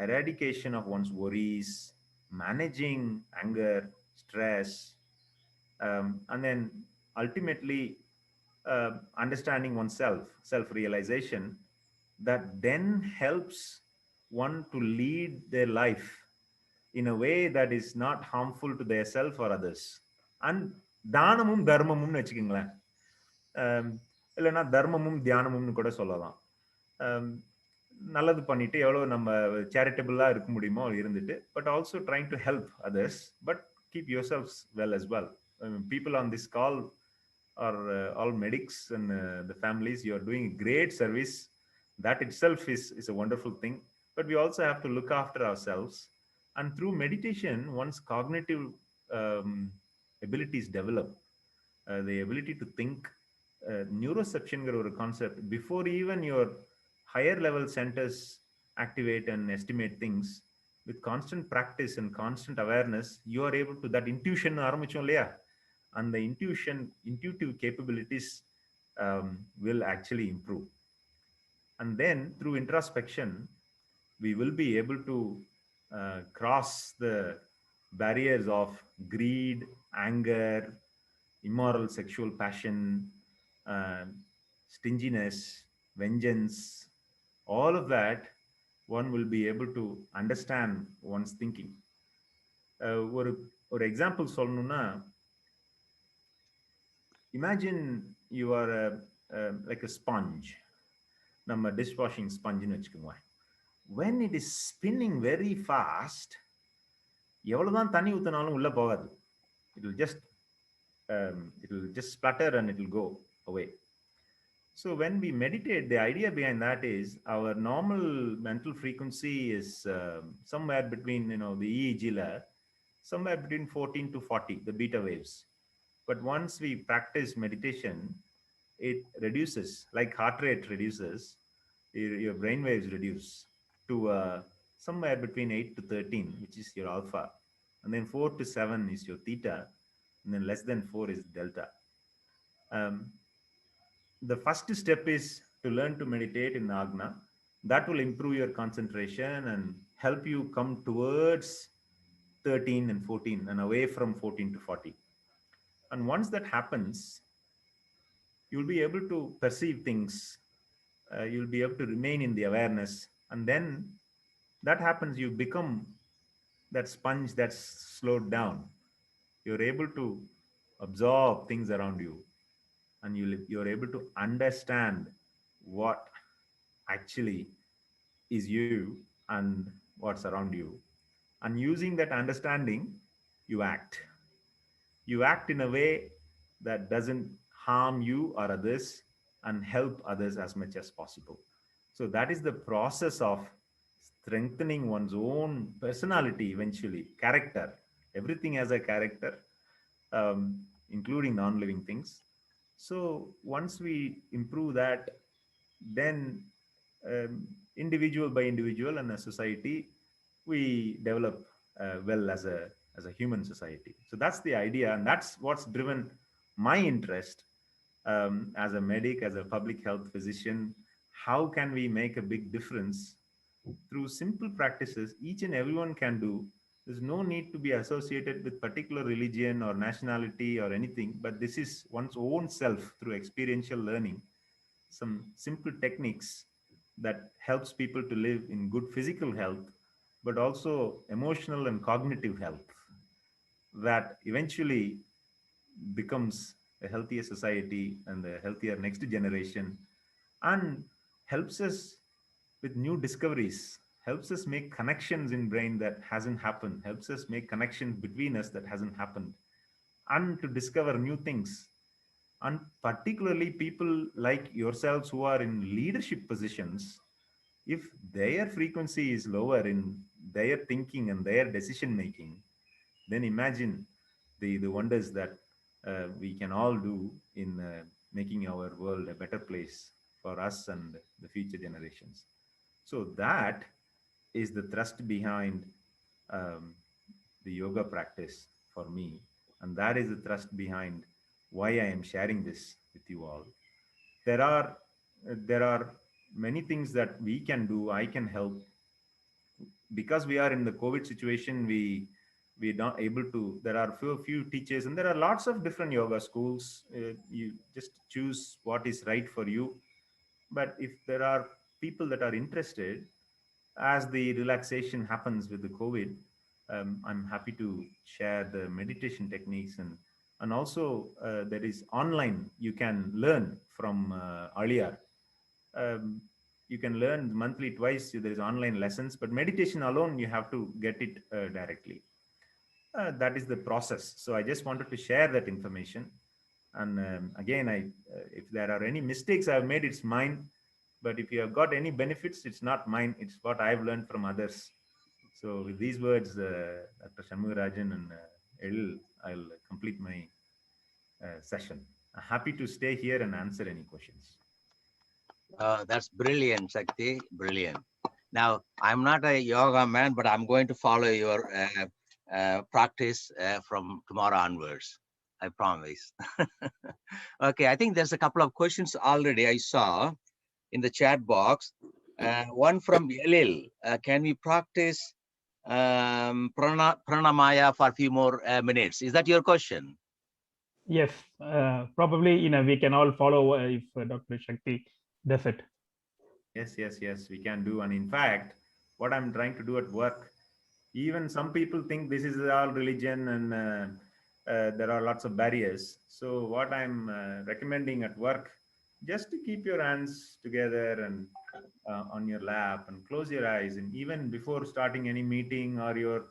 eradication of one's worries, managing anger, stress, and then ultimately understanding oneself, self-realization, that then helps one to lead their life in a way that is not harmful to their self or others. And தானமும் தர்மமும் வச்சுக்கீங்களேன், இல்லைன்னா தர்மமும் தியானமும்னு கூட சொல்லலாம். நல்லது பண்ணிட்டு எவ்வளோ நம்ம சேரிட்டபிளா இருக்க முடியுமோ இருந்துட்டு, but also trying to help others, but keep your selves well as well. People on this call are all medics and the families. You are doing a great service. That itself is a wonderful thing. But we also have to look after ourselves. And through meditation, one's cognitive abilities develop. The ability to think. Neuroception is a concept. Before even your higher level centers activate and estimate things, with constant practice and constant awareness, you are able to, that intuition ஆரம்பிச்சோம் இல்லையா, and the intuitive capabilities will actually improve. And then through introspection, we will be able to cross the barriers of greed, anger, immoral sexual passion, stinginess, vengeance, all of that, one will be able to understand one's thinking. ஒரு example சொல்லணும்னா, imagine you are like a sponge. நம்ம dishwashing sponge னு வச்சுக்கோங்க. When it is spinning very fast, எவ்வளவுதான் தண்ணி ஊத்தினாலும் உள்ள போகாது. It will just splatter and it will go away. So when we meditate, the idea behind that is our normal mental frequency is somewhere between, the EEG layer, somewhere between 14 to 40, the beta waves. But once we practice meditation, it reduces, like heart rate reduces, your brain waves reduce to somewhere between 8 to 13, which is your alpha. And then 4 to 7 is your theta. And then less than 4 is delta. The first step is to learn to meditate in Agna. That will improve your concentration and help you come towards 13 and 14 and away from 14 to 40. And once that happens, you'll be able to perceive things. You'll be able to remain in the awareness. And then that happens, you become that sponge that's slowed down. You're able to absorb things around you. And you're able to understand what actually is you and what's around you. And using that understanding, you act. You act in a way that doesn't harm you or others and help others as much as possible. So that is the process of strengthening one's own personality eventually, character. Everything has a character, including non-living things. So once we improve that, then individual by individual and as society, we develop well as a human society. So that's the idea, and that's what's driven my interest as a medic, as a public health physician. How can we make a big difference through simple practices each and everyone can do? There's no need to be associated with particular religion or nationality or anything, but this is one's own self through experiential learning. Some simple techniques that helps people to live in good physical health, but also emotional and cognitive health, that eventually becomes a healthier society and a healthier next generation, and helps us with new discoveries, helps us make connections in brain that hasn't happened, helps us make connections between us that hasn't happened, and to discover new things. And particularly people like yourselves who are in leadership positions, if their frequency is lower in their thinking and their decision making, then imagine the wonders that we can all do in making our world a better place for us and the future generations. So that is the thrust behind the yoga practice for me, and that is the thrust behind why I am sharing this with you all. There are many things that we can do. I can help, because we are in the COVID situation. We're not able to. There are few teachers, and there are lots of different yoga schools. You just choose what is right for you. But if there are people that are interested, as the relaxation happens with the COVID, I'm happy to share the meditation techniques, and also there is online. You can learn from earlier. You can learn monthly twice. There is online lessons, but meditation alone, you have to get it directly. That is the process. So I just wanted to share that information. And again, if there are any mistakes I've made, it's mine. But if you have got any benefits, it's not mine. It's what I've learned from others. So with these words, Dr. Shanmugarajan and Edil, I'll complete my session. I'm happy to stay here and answer any questions. That's brilliant, Sakthi. Brilliant. Now, I'm not a yoga man, but I'm going to follow your practice from tomorrow onwards. I promise. Okay, I think there's a couple of questions already I saw in the chat box. One from Elil. Can we practice pranamaya for a few more minutes? Is that your question? Yes, probably we can all follow if Dr. Shakti does it. Yes, we can do. And in fact, what I'm trying to do at work, even some people think this is all religion and there are lots of barriers. So what I'm recommending at work, just to keep your hands together and on your lap and close your eyes, and even before starting any meeting or your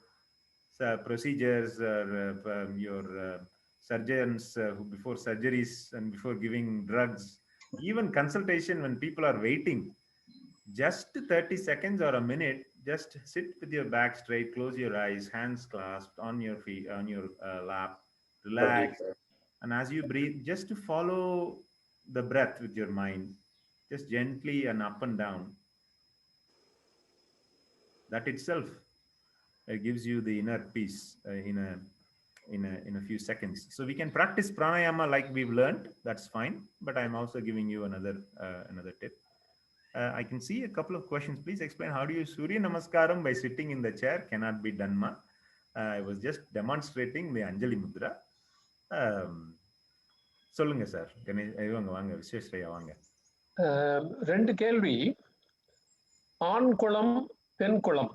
procedures or your surgeons before surgeries and before giving drugs, even consultation when people are waiting, just 30 seconds or a minute, just sit with your back straight, close your eyes, hands clasped on your feet, on your lap, relax. And as you breathe, just to follow the breath with your mind, just gently and up and down. That itself gives you the inner peace in a few seconds. So we can practice pranayama like we've learned. That's fine. But I'm also giving you another tip. I can see a couple of questions. Please explain, how do you Surya Namaskaram by sitting in the chair? Cannot be done, ma. I was just demonstrating the Anjali Mudra. சொல்லுங்க sir. இவங்க வாங்க, விஸ்வேஸ்வரையா வாங்க. 2 கேள்வி. ஆண் குளம், பெண் குளம்.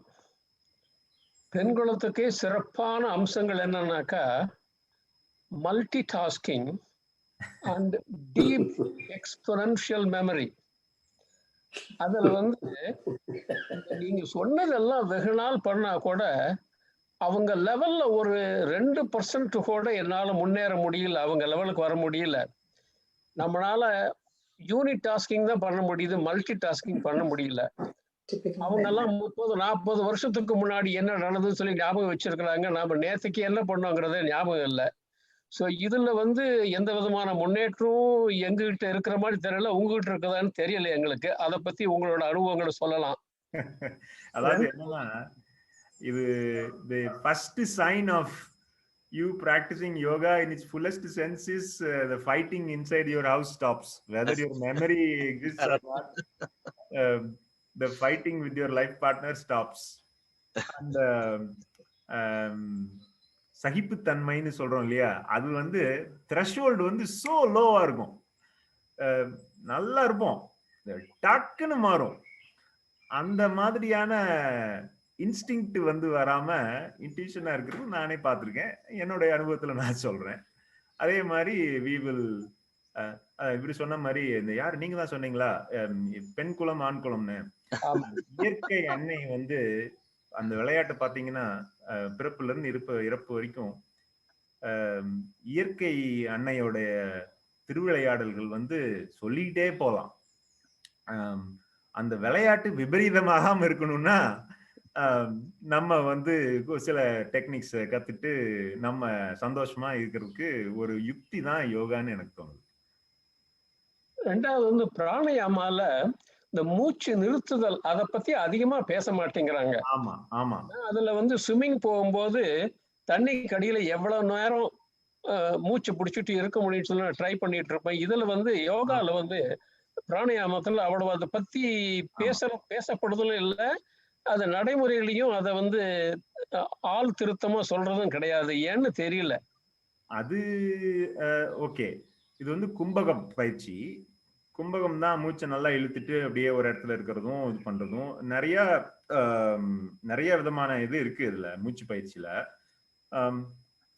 பெண் குளத்துக்கு சிறப்பான அம்சங்கள் என்னன்னாக்கா, multi tasking and deep exponential memory. அதுல நீங்க சொன்னதெல்லாம் வெகு நாள் பண்ணா கூட அவங்க லெவல்ல ஒரு 2% கூட என்னால முன்னேற முடியல, அவங்க லெவலுக்கு வர முடியல. நம்மளால யூனிட் டாஸ்கிங் தான் பண்ண முடியுது, மல்டி டாஸ்கிங் பண்ண முடியல. அவங்க எல்லாம் 30-40 வருஷத்துக்கு முன்னாடி என்ன நடந்ததுன்னு சொல்லி ஞாபகம் வச்சிருக்கிறாங்க. நாம நேற்றுக்கு என்ன பண்ணோங்கிறத ஞாபகம் இல்லை. ஸோ இதுல எந்த விதமான முன்னேற்றம் எங்ககிட்ட இருக்கிற மாதிரி தெரியல, உங்ககிட்ட இருக்குதான்னு தெரியல எங்களுக்கு. அதை பத்தி உங்களோட அனுபவங்களை சொல்லலாம். அதாவது என்னன்னா, இது the first sign of you practicing yoga in its fullest sense is the fighting inside your house stops, whether your memory exists or not. The fighting with your life partner stops. And சகிப்புத்தன்மைன்னு சொல்றோம் இல்லையா, அது threshold so லோவா இருக்கும். நல்லா இருப்போம், டக்குன்னு மாறும். அந்த மாதிரியான இன்ஸ்டிங்க்ட் வராம இன்ட்யூஷனா இருக்கிறது நானே பார்த்திருக்கேன், என்னுடைய அனுபவத்துல நான் சொல்றேன். அதே மாதிரி we will இப்படி சொன்ன மாதிரி இந்த யாரு நீங்க தான் சொன்னீங்களா, பெண் குலம் ஆண் குலம்னு. இயற்கை அன்னை அந்த விளையாட்டு பாத்தீங்கன்னா பிறப்புல இருந்து இறப்பு வரைக்கும் இயற்கை அன்னையோடைய திருவிளையாடல்கள் சொல்லிக்கிட்டே போலாம். அந்த விளையாட்டு விபரீதமாகாம இருக்கணும்னா நம்ம சில டெக்னிக்ஸ் கத்துட்டு நம்ம சந்தோஷமா இருக்கிறதுக்கு ஒரு யுக்தி தான் யோகான்னு எனக்கு தோணுது. 2வது பிராணாயாமால இந்த மூச்சு நிறுத்துதல், அதை பத்தி அதிகமா பேச மாட்டேங்கிறாங்க. ஆமா. அதுல ஸ்விம்மிங் போகும்போது தண்ணி கடியில எவ்வளவு நேரம் மூச்சு பிடிச்சிட்டு இருக்க முடியும்னு சொல்லி ட்ரை பண்ணிட்டு இருப்பேன். இதுல யோகால பிராணாயாமத்துல அவ்வளவு அதை பத்தி பேசப்படுதலும் இல்லை, அது நடைமுறையிலையும் அதை ஆள் திருத்தமா சொல்றதும் கிடையாது. ஏன்னு தெரியல. அது ஓகே. இது கும்பகம் பயிற்சி. கும்பகம் தான் மூச்சை நல்லா இழுத்துட்டு அப்படியே ஒரு இடத்துல இருக்கிறதும் இது பண்றதும். நிறைய விதமான இது இருக்கு இதுல மூச்சு பயிற்சியில.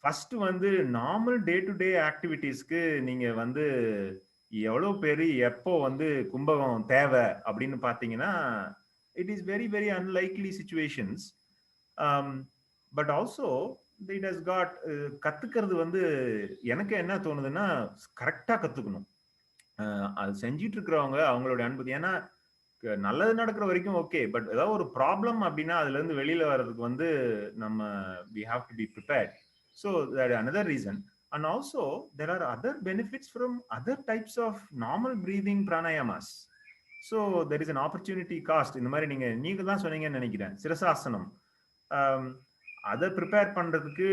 First normal day to day ஆக்டிவிட்டிஸ்க்கு நீங்க எவ்வளவு பேரு எப்போ கும்பகம் தேவை அப்படின்னு பாத்தீங்கன்னா, it is very very unlikely situations. But also it has got கத்துக்கிறது எனக்கு என்ன தோணுதுன்னா, கரெக்டா கத்துக்கணும். அது செஞ்சிட்டு இருக்கிறவங்க அவங்களோட அனுபவம். ஏன்னா நல்லது நடக்கிற வரைக்கும் ஓகே, பட் ஏதாவது ஒரு ப்ராப்ளம் அப்படின்னா அதுல இருந்து வெளியில வர்றதுக்கு நம்ம we have to be prepared. So that another reason. And also there are other benefits from other types of normal breathing pranayamas. So there is an opportunity cost. இந்த மாதிரி நீங்க தான் சொன்னீங்கன்னு நினைக்கிறேன், சிரசாசனம். அதை ப்ரிப்பேர் பண்றதுக்கு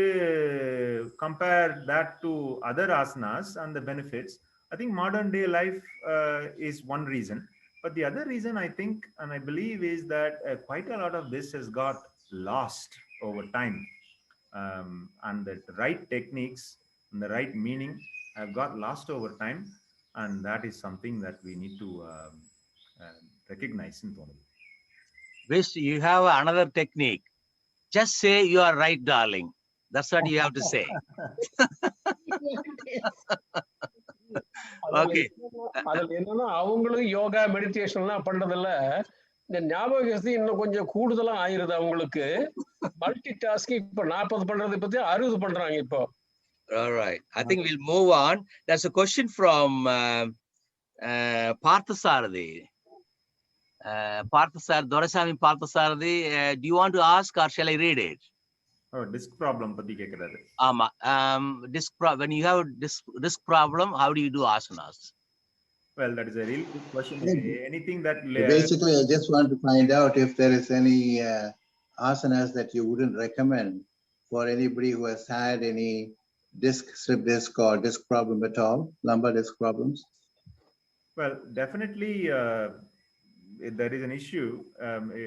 compare that to other asanas and the benefits. I think modern day life is one reason, but the other reason I think and I believe is that quite a lot of this has got lost over time, and the right techniques and the right meaning have got lost over time, and that is something that we need to recognize in Tonal. Wish you have another technique. Just say you are right, darling. That's what you have to say. Okay. அதுல என்னன்னா அவங்களும் யோகா மெடிடேஷன்லாம் பண்றதுல இந்த ஞாபக சக்தி இன்னும் கொஞ்சம் கூடுதலா ஆயிருது அவங்களுக்கு. மல்டி டாஸ்கிங் இப்ப 40 பண்றது பத்தி 60 பண்றாங்க இப்போ. All right. I think we'll move on. There's a question from Parthasarathi. Dorasami Parthasarathi. Do you want to ask or shall I read it? Oh, disc problem பத்தி கேக்குறாரு. ஆமா. When you have disc problem, how do you do asanas? Well, that is a really good question. Anything that basically, I just want to find out if there is any asanas that you wouldn't recommend for anybody who has had any slip disc or disc problem at all, lumbar disc problems. Well, definitely there is an issue.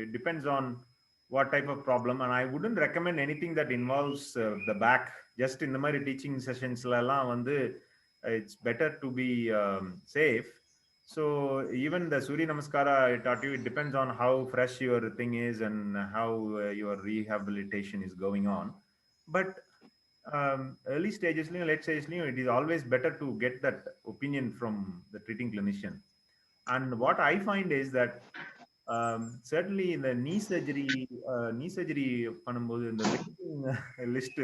It depends on what type of problem, and I wouldn't recommend anything that involves the back. Just in the mari teaching sessions la ella vandu it's better to be safe. So even the Surya Namaskara I taught you, it depends on how fresh your thing is and how your rehabilitation is going on. But early stages, late stages, it is always better to get that opinion from the treating clinician. And what I find is that certainly in the knee surgery பண்ணும்போது இந்த waiting list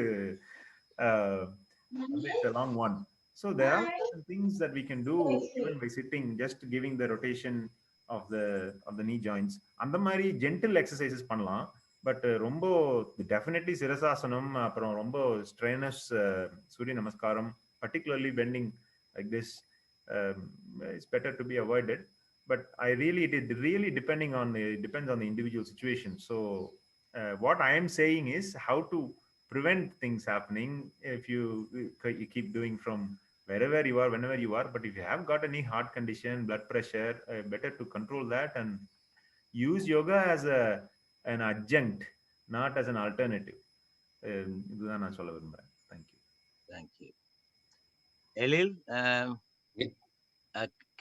it's a long one. So there are certain things that we can do even by sitting, just giving the rotation of the knee joints. அந்த மாதிரி gentle exercises பண்ணலாம். But ரொம்ப definitely சிரசாசனம் அப்புறம் ரொம்ப strenuous சூரிய நமஸ்காரம், particularly bending like this, it's better to be avoided. But it is really depends on the individual situation. So what I am saying is how to prevent things happening if you keep doing from wherever you are, whenever you are. But if you have got any heart condition, blood pressure, better to control that and use yoga as an adjunct, not as an alternative. இதுதான் நான் சொல்ல விரும்புறேன். Thank you. Elil,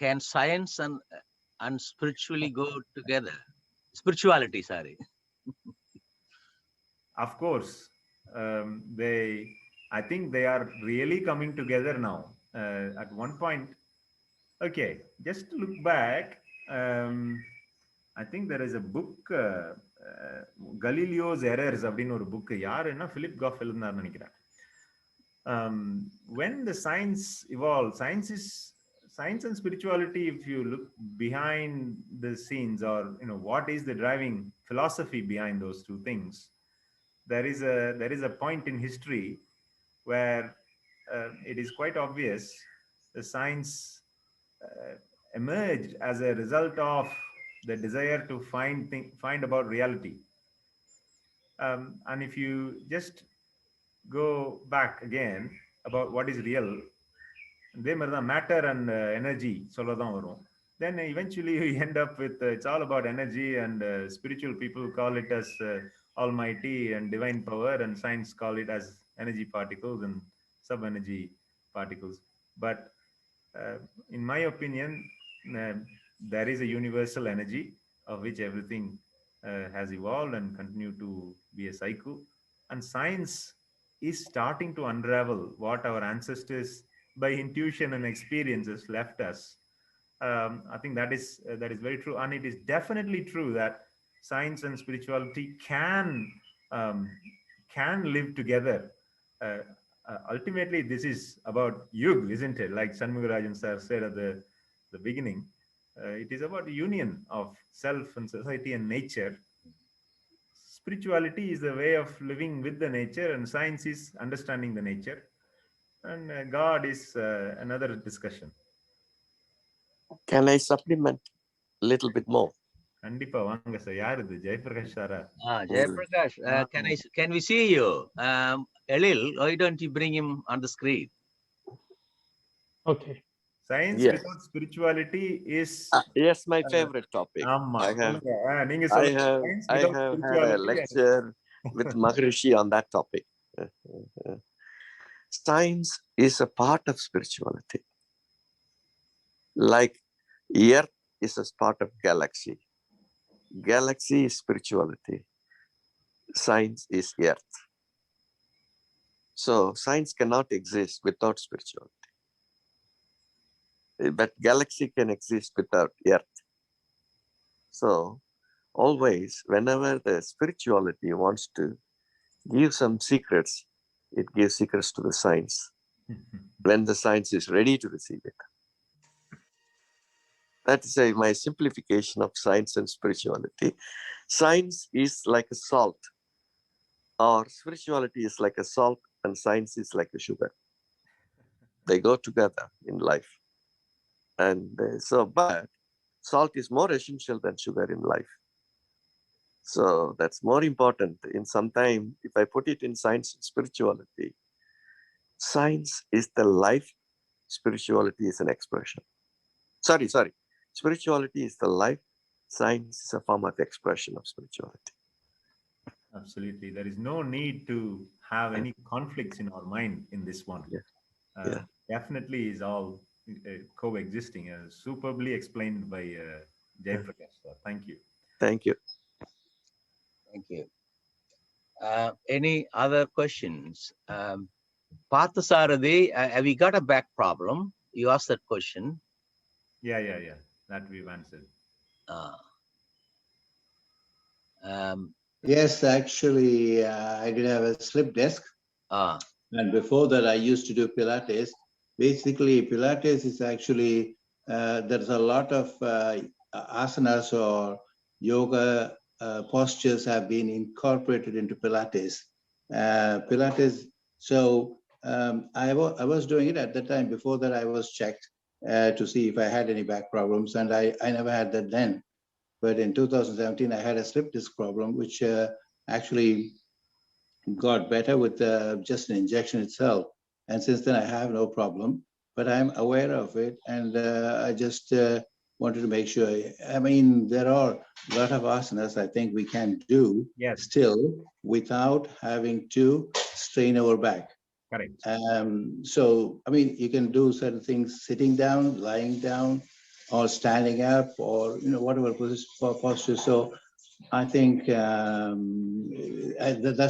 can science and spiritually go together? Spirituality, sorry. Of course, I think they are really coming together now. At one point, okay, just to look back, I think there is a book, Galileo's Errors, அப்படின்னு ஒரு book. யாருன்னா Philip Goff எழுதினார்னு நினைக்கிறேன். When the science evolved, science and spirituality, if you look behind the scenes, or what is the driving philosophy behind those two things, there is a point in history where it is quite obvious the science emerged as a result of the desire to find about reality. And if you just go back again about what is real, matter and energy சொல்லதான் வரும். Then eventually you end up with it's all about energy, and spiritual people call it as almighty and divine power, and science call it as energy particles and sub-energy particles. But in my opinion, there is a universal energy of which everything has evolved and continue to be a cycle, and science is starting to unravel what our ancestors by intuition and experiences left us. I think that is very true, and it is definitely true that science and spirituality can live together. Ultimately, this is about yug, isn't it? Like Shanmugarajan sir said at the beginning, it is about the union of self and society and nature. Spirituality is the way of living with the nature, and science is understanding the nature, and God is another discussion. Can I supplement a little bit more? கண்டிப்பா வாங்க sir. யார் இது? ஜெயபிரகாஷ் சாரா? Jayprakash, can we see you? Elil, why don't you bring him on the screen? Okay. Science without spirituality is yes, my favorite topic. I have had a lecture with Maharishi on that topic. Science is a part of spirituality. Like Earth is a part of galaxy. Galaxy is spirituality. Science is Earth. So science cannot exist without spirituality. But galaxy can exist without Earth. So always, whenever the spirituality wants to give some secrets, it gives secrets to the science when the science is ready to receive it. That is my simplification of science and spirituality. Science is like a salt, or spirituality is like a salt, and science is like a sugar. They go together in life. And but salt is more essential than sugar in life. So that's more important. In some time, if I put it in science and spirituality, science is the life, spirituality is an expression. Sorry. Spirituality is the life, science is a form of expression of spirituality. Absolutely. There is no need to have any conflicts in our mind in this one. Definitely is all coexisting, superbly explained by Jayaprakash. Thank you. Thank you. Thank you. Any other questions? Parthasarathi, have you got a back problem? You asked that question. Yeah. That we've answered. Yes, actually, I did have a slip disc. And before that, I used to do Pilates. Basically, Pilates is actually, there's a lot of asanas or yoga postures have been incorporated into Pilates. So I was doing it at the time. Before that, I was checked to see if I had any back problems, and I never had that then. But in 2017, I had a slip disc problem, which actually got better with just an injection itself. And since then, I have no problem, but I'm aware of it. And I just wanted to make sure. I mean, there are a lot of asanas I think we can do still without having to strain our back. Correct. So, I mean, you can do certain things sitting down, lying down, or standing up, or whatever posture. So I think that's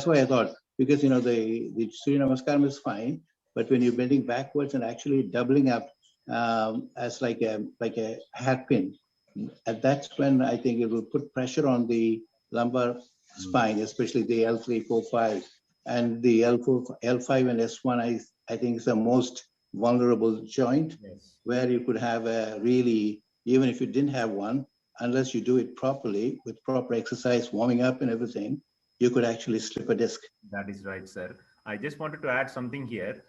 why I thought, because the Surya Namaskaram is fine, but when you're bending backwards and actually doubling up as like a hairpin, that's when I think it will put pressure on the lumbar spine, especially the L3, 4, 5, and the L4, L5, and S1. I think is the most vulnerable joint, where you could have a really, even if you didn't have one, unless you do it properly with proper exercise, warming up and everything, you could actually slip a disc. That is right, sir. I just wanted to add something here.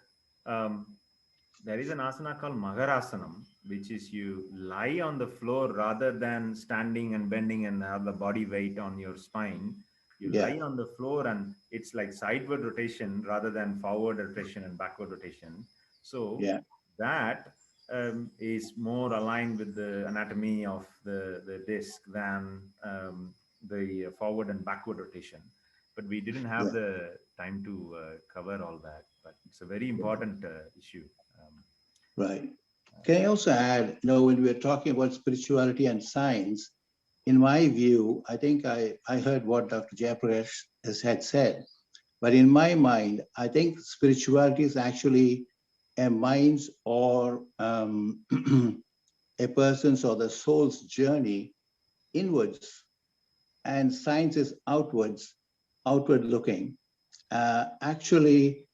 There is an asana called Maharasanam, which is you lie on the floor rather than standing and bending and have the body weight on your spine. You lie on the floor, and it's like sideward rotation rather than forward rotation and backward rotation. So that is more aligned with the anatomy of the disc than the forward and backward rotation. But we didn't have the time to cover all that. But it's a very important issue. Right. Can I also add, when we're talking about spirituality and science, in my view, I think I heard what Dr. Jayaprakash had said, but in my mind, I think spirituality is actually a mind's or a person's or the soul's journey inwards, and science is outward looking. Actually,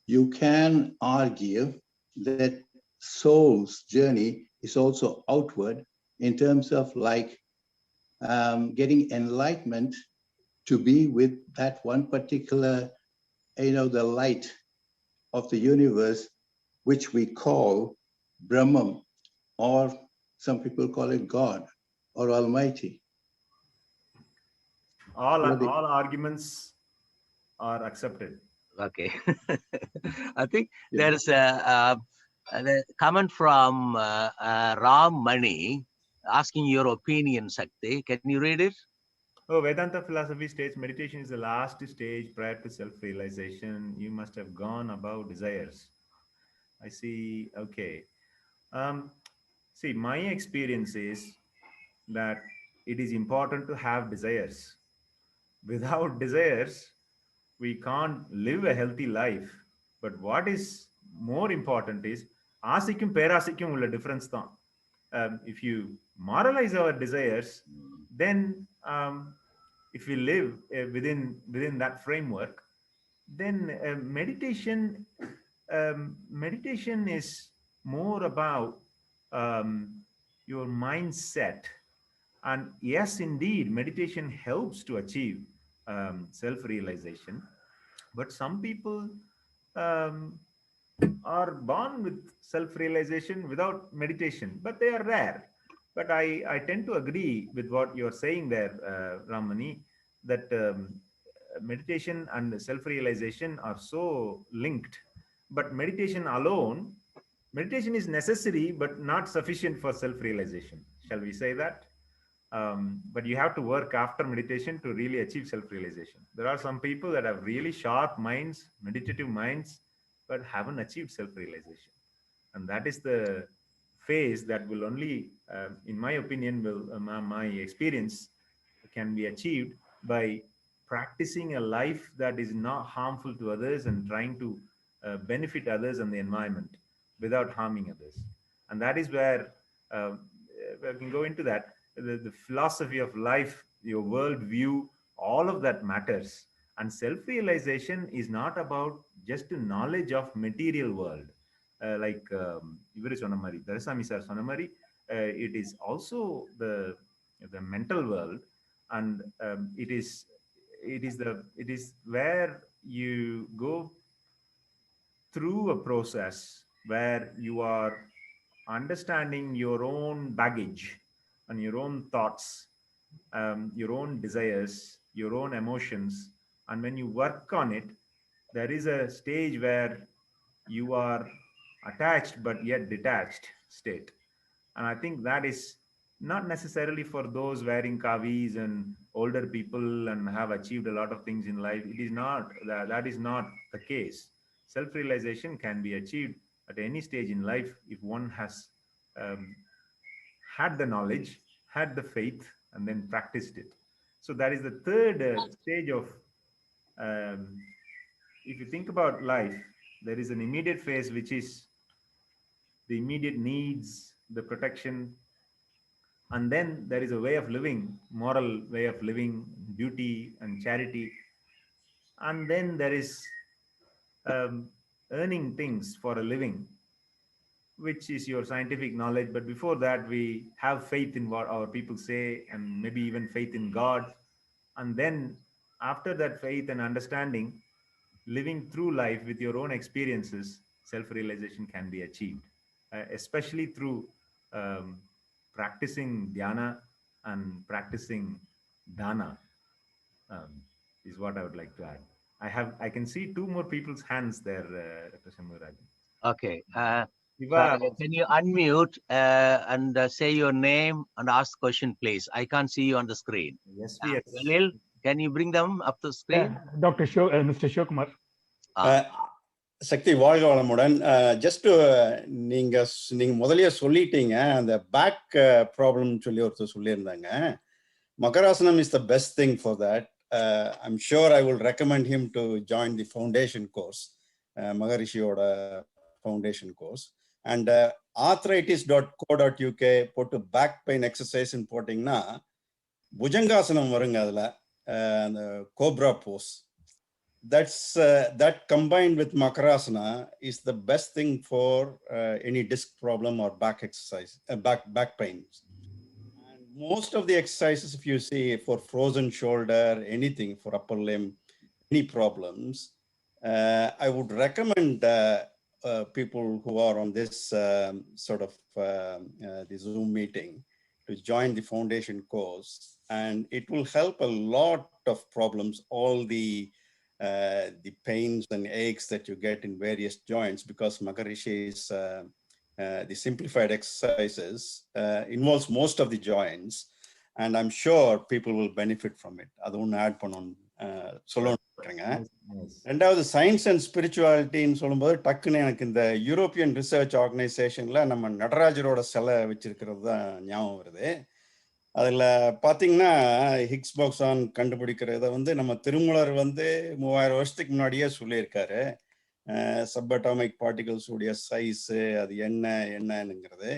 you can argue that soul's journey is also outward in terms of like getting enlightenment to be with that one particular, the light of the universe, which we call Brahman, or some people call it God or Almighty. All arguments are accepted. Okay. I think there is a comment from Ram Mani asking your opinion, Sakti. Can you read it? Oh, Vedanta philosophy states meditation is the last stage prior to self-realization. You must have gone above desires. I see. Okay. See, my experience is that it is important to have desires. Without desires, we can't live a healthy life. But what is more important is ஆசைக்கும் பேராசைக்கும் உள்ள difference தான். If you moralize our desires, then if we live within that framework, then meditation is more about your mindset. And yes, indeed, meditation helps to achieve self-realization. But some people are born with self-realization without meditation, but they are rare. But I tend to agree with what you're saying there, Ramani, that meditation and self-realization are so linked. But meditation alone, meditation is necessary but not sufficient for self-realization. Shall we say that? But you have to work after meditation to really achieve self-realization. There are some people that have really sharp minds, meditative minds, but haven't achieved self-realization. And that is the phase that will only, in my opinion, my experience, can be achieved by practicing a life that is not harmful to others and trying to benefit others and the environment without harming others. And that is where we can go into that. The philosophy of life, your world view, all of that matters. And self-realization is not about just a knowledge of material world. Like Iveri Sonamari, Darasami sir Sonamari, it is also the mental world, and it is where you go through a process where you are understanding your own baggage and your own thoughts, your own desires, your own emotions. And when you work on it, there is a stage where you are attached but yet detached state. And I think that is not necessarily for those wearing kavis and older people and have achieved a lot of things in life. It is not that is not the case. Self-realization can be achieved at any stage in life if one has had the knowledge, had the faith, and then practiced it. So that is the third stage of, if you think about life, there is an immediate phase, which is the immediate needs, the protection. And then there is a way of living, moral way of living, duty and charity. And then there is earning things for a living, which is your scientific knowledge. But before that, we have faith in what our people say, and maybe even faith in God. And then after that faith and understanding, living through life with your own experiences, self-realization can be achieved, especially through practicing dhyana and practicing dana, is what I would like to add. I can see two more people's hands there, Dr. Shanmugarajan. Okay. Can you unmute and say your name and ask question, please? I can't see you on the screen. Yes, yes. Lil, can you bring them up the screen? Dr. Mr. Shivakumar. சக்தி வாழ்க வளமுடன். Just நீங்க முதலிய சொல்லிட்டீங்க, அந்த back problem சொல்லி ஒருத்தர் சொல்லியிருந்தாங்க. Makarasanam is the best thing for that. I'm sure I will recommend him to join the foundation course, Maharishiyoda foundation course. And arthritis.co.uk போட்டு பேக் பெயின் எக்ஸசைஸ் போட்டிங்கன்னா புஜங்காசனம் வருங்க. அதில் அந்த cobra Bose, that combined with Makarasana is the best thing for any disc problem or back exercise, back pain. And most of the exercises, if you see, for frozen shoulder, anything for upper limb, any problems, I would recommend people who are on this sort of the Zoom meeting to join the foundation course, and it will help a lot of problems, all the pains and aches that you get in various joints, because Maharishi's the simplified exercises involves most of the joints, and I'm sure people will benefit from it. அது ஒன்று add பண்ணணும் சொல்லணும்ங்க. ரெண்டாவது science and ஸ்பிரிச்சுவாலிட்டின்னு சொல்லும்போது டக்குன்னு எனக்கு இந்த European research ஆர்கனைசேஷன்ல நம்ம நடராஜரோட சிலை வச்சிருக்கிறது தான் ஞாபகம் வருது. அதில் பார்த்தீங்கன்னா ஹிக்ஸ் போசான் கண்டுபிடிக்கிறத வந்து நம்ம திருமூலர் வந்து 3000 வருஷத்துக்கு முன்னாடியே சொல்லியிருக்காரு. சப்அட்டாமிக் பார்ட்டிகல்ஸ் உடைய சைஸு அது என்னங்கிறது.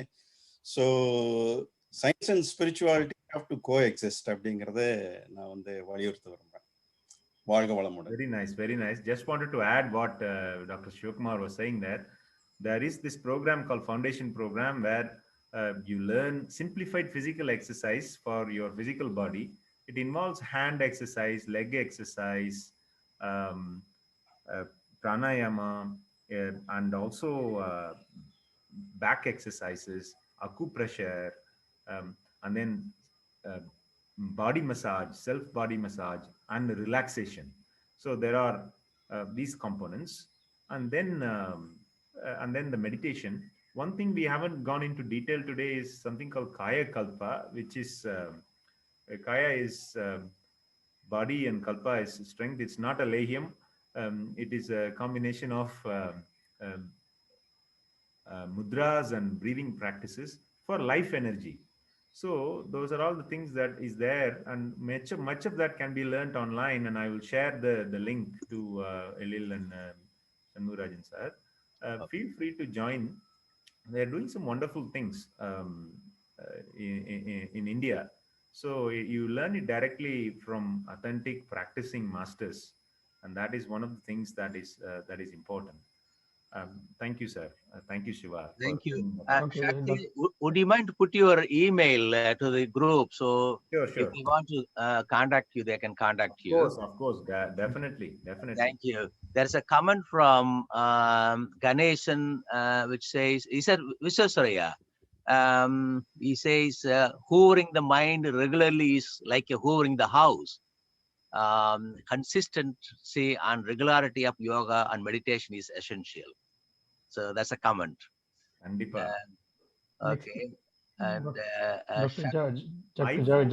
So science and spirituality have to go exist அப்படிங்கிறது நான் வந்து வலியுறுத்த விரும்புகிறேன். வாழ்க வளமுடன். Very nice, very nice. Just wanted to add what Dr. Shivakumar was saying there is this program called Foundation Program where you learn simplified physical exercise for your physical body. It involves hand exercise, leg exercise, pranayama, and also back exercises, acupressure, and then body massage, self body massage, and relaxation. So there are these components, and then the meditation. One thing we haven't gone into detail today is something called Kaya Kalpa, which is Kaya is body and Kalpa is strength. It's not a layham. It is a combination of mudras and breathing practices for life energy. So those are all the things that is there, and much of that can be learnt online, and I will share the link to Elil and Shanmugarajan sir. Feel free to join. They're doing some wonderful things in India. So you learn it directly from authentic practicing masters, and that is one of the things that is important. Thank you, sir. Thank you, Shiva. Thank you. Okay, Shakti, would you mind to put your email to the group? So Sure. if they want to contact you, they can contact you. Of course, definitely. Thank you. There's a comment from Ganeshan, which says, he said, Viswasaraya, he says, hoovering the mind regularly is like a hoovering the house. Consistency and regularity of yoga and meditation is essential. So that's a comment. Okay. And Dr.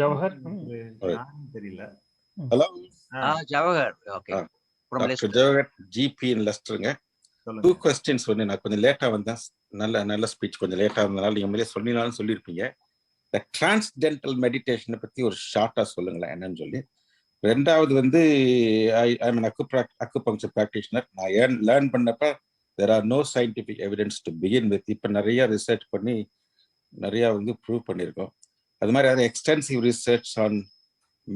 Jawahar. Hello. Jawahar. Okay. From Dr. Leicester. Jawahar, GP in Leicesterங்க. 2 questions ஒன்று. நான் கொஞ்சம் லேட்டா வந்தேன். நல்ல speech கொஞ்சம் லேட்டா இருந்தனால நீங்க முதல்ல சொன்னீங்கனாலும் சொல்லியிருப்பீங்க. இந்த டிரான்ஸ்டென்டல் மெடிடேஷனை பத்தி ஒரு ஷார்ட்டா சொல்லுங்களேன் என்னன்னு சொல்லி. ரெண்டாவது வந்து ஐ எம் அக்குபங்க்சர் பிராக்டிஷனர். நான் லேர்ன் பண்ணப்ப there are no scientific evidence to begin with. இப்போ நிறைய ரிசர்ச் பண்ணி நிறைய வந்து ப்ரூவ் பண்ணியிருக்கோம். அது மாதிரி அது extensive research on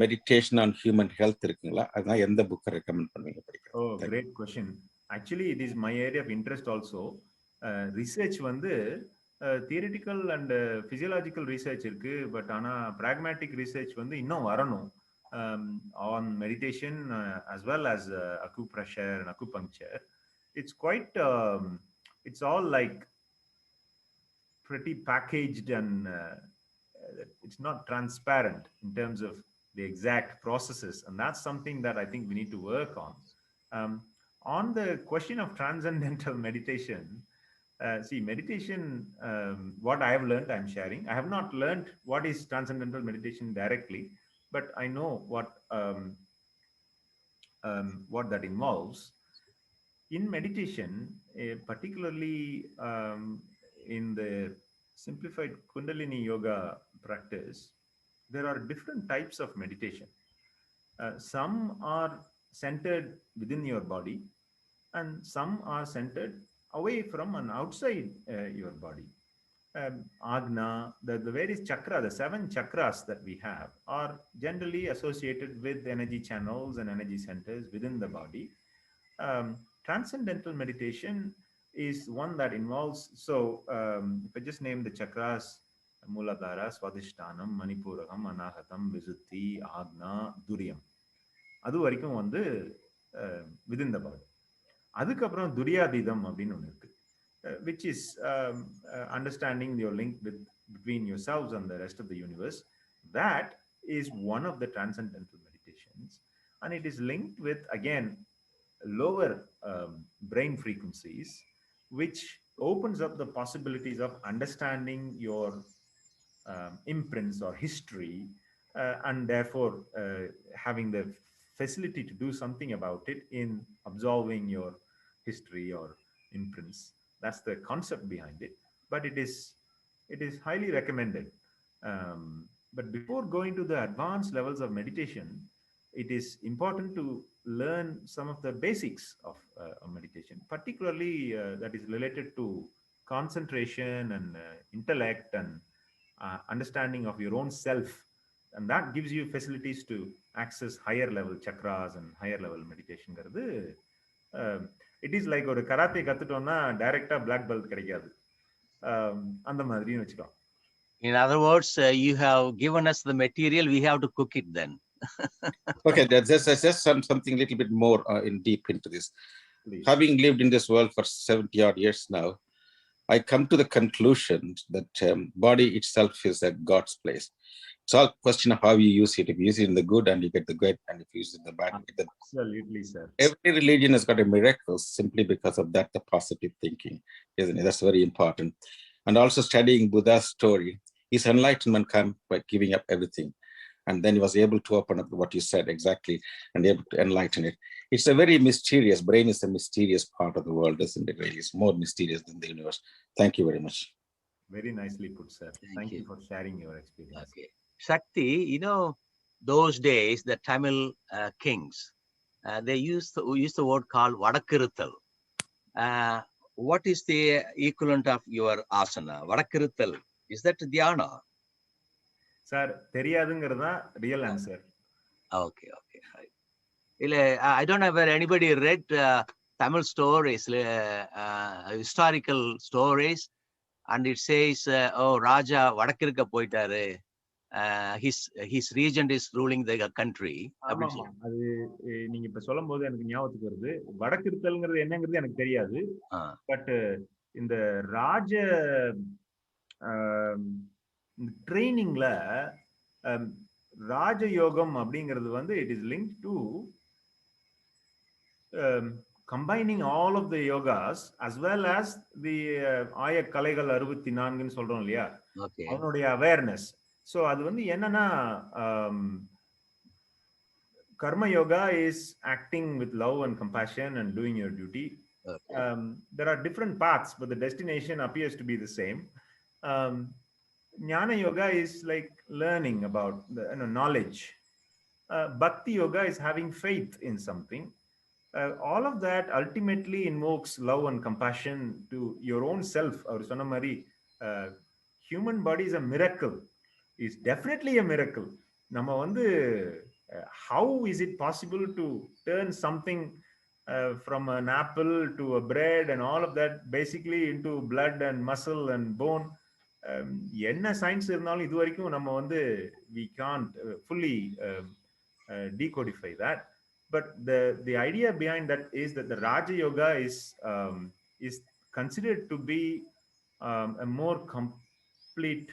meditation on human health இருக்குங்களா? அதுதான் எந்த புக்கை ரெக்கமெண்ட் பண்ணுவீங்க படிக்க? Oh, great question. Actually, it is my area of interest also. Research வந்து theoretical and physiological research இருக்கு, பட் ஆனா pragmatic research வந்து இன்னும் வரணும் on meditation as well as acupressure and acupuncture. It's quite it's all like pretty packaged, and it's not transparent in terms of the exact processes, and that's something that I think we need to work on. On the question of transcendental meditation, see, meditation, what I have learned, I'm sharing. I have not learned what is transcendental meditation directly, but I know what that involves. In meditation, particularly in the simplified Kundalini yoga practice, there are different types of meditation. Some are centered within your body, and some are centered away from and outside your body. Agna, the various chakra, the 7 chakras that we have are generally associated with energy channels and energy centers within the body. Transcendental meditation is one that involves, so if I just name the chakras, Muladhara, Swadhisthhanam, Manipuragam, Anahatam, Visuddhi, Agna, Duriyam. அது வரைக்கும் வந்து within the body. அதுக்கப்புறம் துரியாதீதம் அப்படின்னு ஒன்று இருக்கு, which is understanding your link between yourselves and the rest of the universe. That is one of the transcendental meditations, and it is linked with, again, lower brain frequencies, which opens up the possibilities of understanding your imprints or history and therefore having the facility to do something about it in absolving your history or imprints. That's the concept behind it, but it is highly recommended. But before going to the advanced levels of meditation, it is important to learn some of the basics of meditation, particularly that is related to concentration and intellect and understanding of your own self. And that gives you facilities to access higher level chakras and higher level meditation. It is like ஒரு karate கத்துட்டோம்னா டைரக்டா black belt கிடைக்காது, அந்த மாதிரின்னு வச்சுக்கோ. In other words, you have given us the material, we have to cook it then. Okay, that's just something a little bit more in deep into this. Please. Having lived in this world for 70 odd years now, I come to the conclusion that body itself is a God's place. It's all question of how you use it. If you use it in the good, and you get the good, and if you use it in the bad, you get the... Absolutely, sir. Every religion has got a miracle simply because of that, the positive thinking, isn't it? That's very important. And also studying Buddha's story, his enlightenment came by giving up everything. And then he was able to open up what you said exactly and able to enlighten it. It's a very mysterious, brain is a mysterious part of the world, isn't it? Really, it's more mysterious than the universe. Thank you very much. Very nicely put, sir. Thank you for sharing your experience. Okay. Shakti, you know, those days, the Tamil kings, they used the word called Vadakirithal. What is the equivalent of your asana? Vadakirithal, is that dhyana? Sir, தெரியாதுங்கிறதா real answer. Okay. I don't know whether anybody read Tamil stories, historical stories, and it says, oh, Raja Vadakirka poitaru. His regent is ruling the country. அது நீங்க இப்ப சொல்லும் போது எனக்கு ஞாபகத்துக்கு வருது. வடக்கிருத்தல்ங்கிறது என்னங்கிறது எனக்கு தெரியாது. பட் இந்த ட்ரைனிங்ல ராஜயோகம் அப்படிங்கிறது வந்து it is link to combining all of the yogas as well as the ஆய கலைகள் 64ன்னு சொல்றோம் இல்லையா, அவனுடைய அவேர்னஸ். ஸோ அது வந்து என்னன்னா, karma yoga is acting with love and compassion and doing your duty. There are different paths, but the destination appears to be the same. Jnana yoga is like learning about the knowledge. Bhakti yoga is having faith in something. All of that ultimately invokes love and compassion to your own self. Our சொன்ன மாதிரி human body is a miracle. Is definitely a miracle. நம்ம வந்து how is it possible to turn something from an apple to a bread and all of that basically into blood and muscle and bone? என்ன science இருந்தாலும் இது வரைக்கும் நம்ம வந்து we can't fully decodify that. But the idea behind that is that the Raja Yoga is considered to be a more complete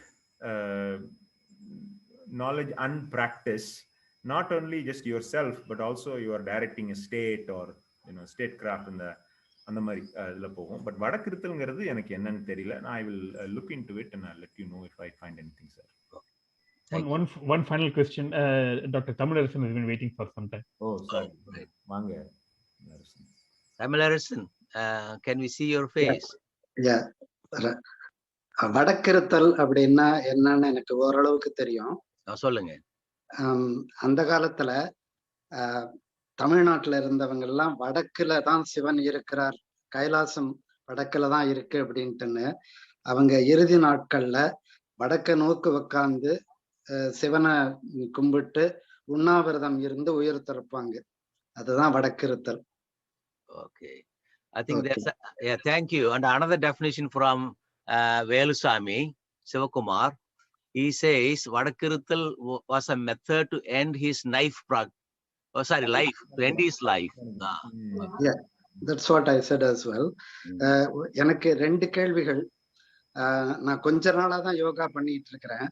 knowledge and practice, not only just yourself, but also you are directing a state or statecraft in the அந்த மாதிரி இதுல போகும். But வடக்கிருத்தல்ங்கிறது எனக்கு என்னன்னு தெரியல. I will look into it and I'll let you know if I find anything, sir. One final question. Dr. Thamizharan has been waiting for some time. Oh, sorry. வாங்க Thamizharan, can we see your face? Yeah. வடக்கிருத்தல் அப்படின்னா என்னன்னு எனக்கு ஓரளவுக்கு தெரியும். சொல்லுங்க. அந்த காலத்துல தமிழ்நாட்டுல இருந்தவங்க எல்லாம் வடக்குல தான் சிவன் இருக்கிறார், கைலாசம் வடக்குல தான் இருக்கு அப்படின்ட்டுன்னு அவங்க இறுதி நாட்கள்ல வடக்க நோக்கு உட்கார்ந்து சிவனை கும்பிட்டு உண்ணாவிரதம் இருந்து உயிர் திறப்பாங்க. அதுதான் வடக்கிருத்தல். Okay, I think that's thank you. And another definition from Velusamy Sivakumar, he says Vadakirithal was a method to end his life, to end his life. Yeah, that's what I said as well. எனக்கு 2 கேள்விகள். நான் கொஞ்ச நாளா தான் யோகா பண்ணிட்டு இருக்கிறேன்.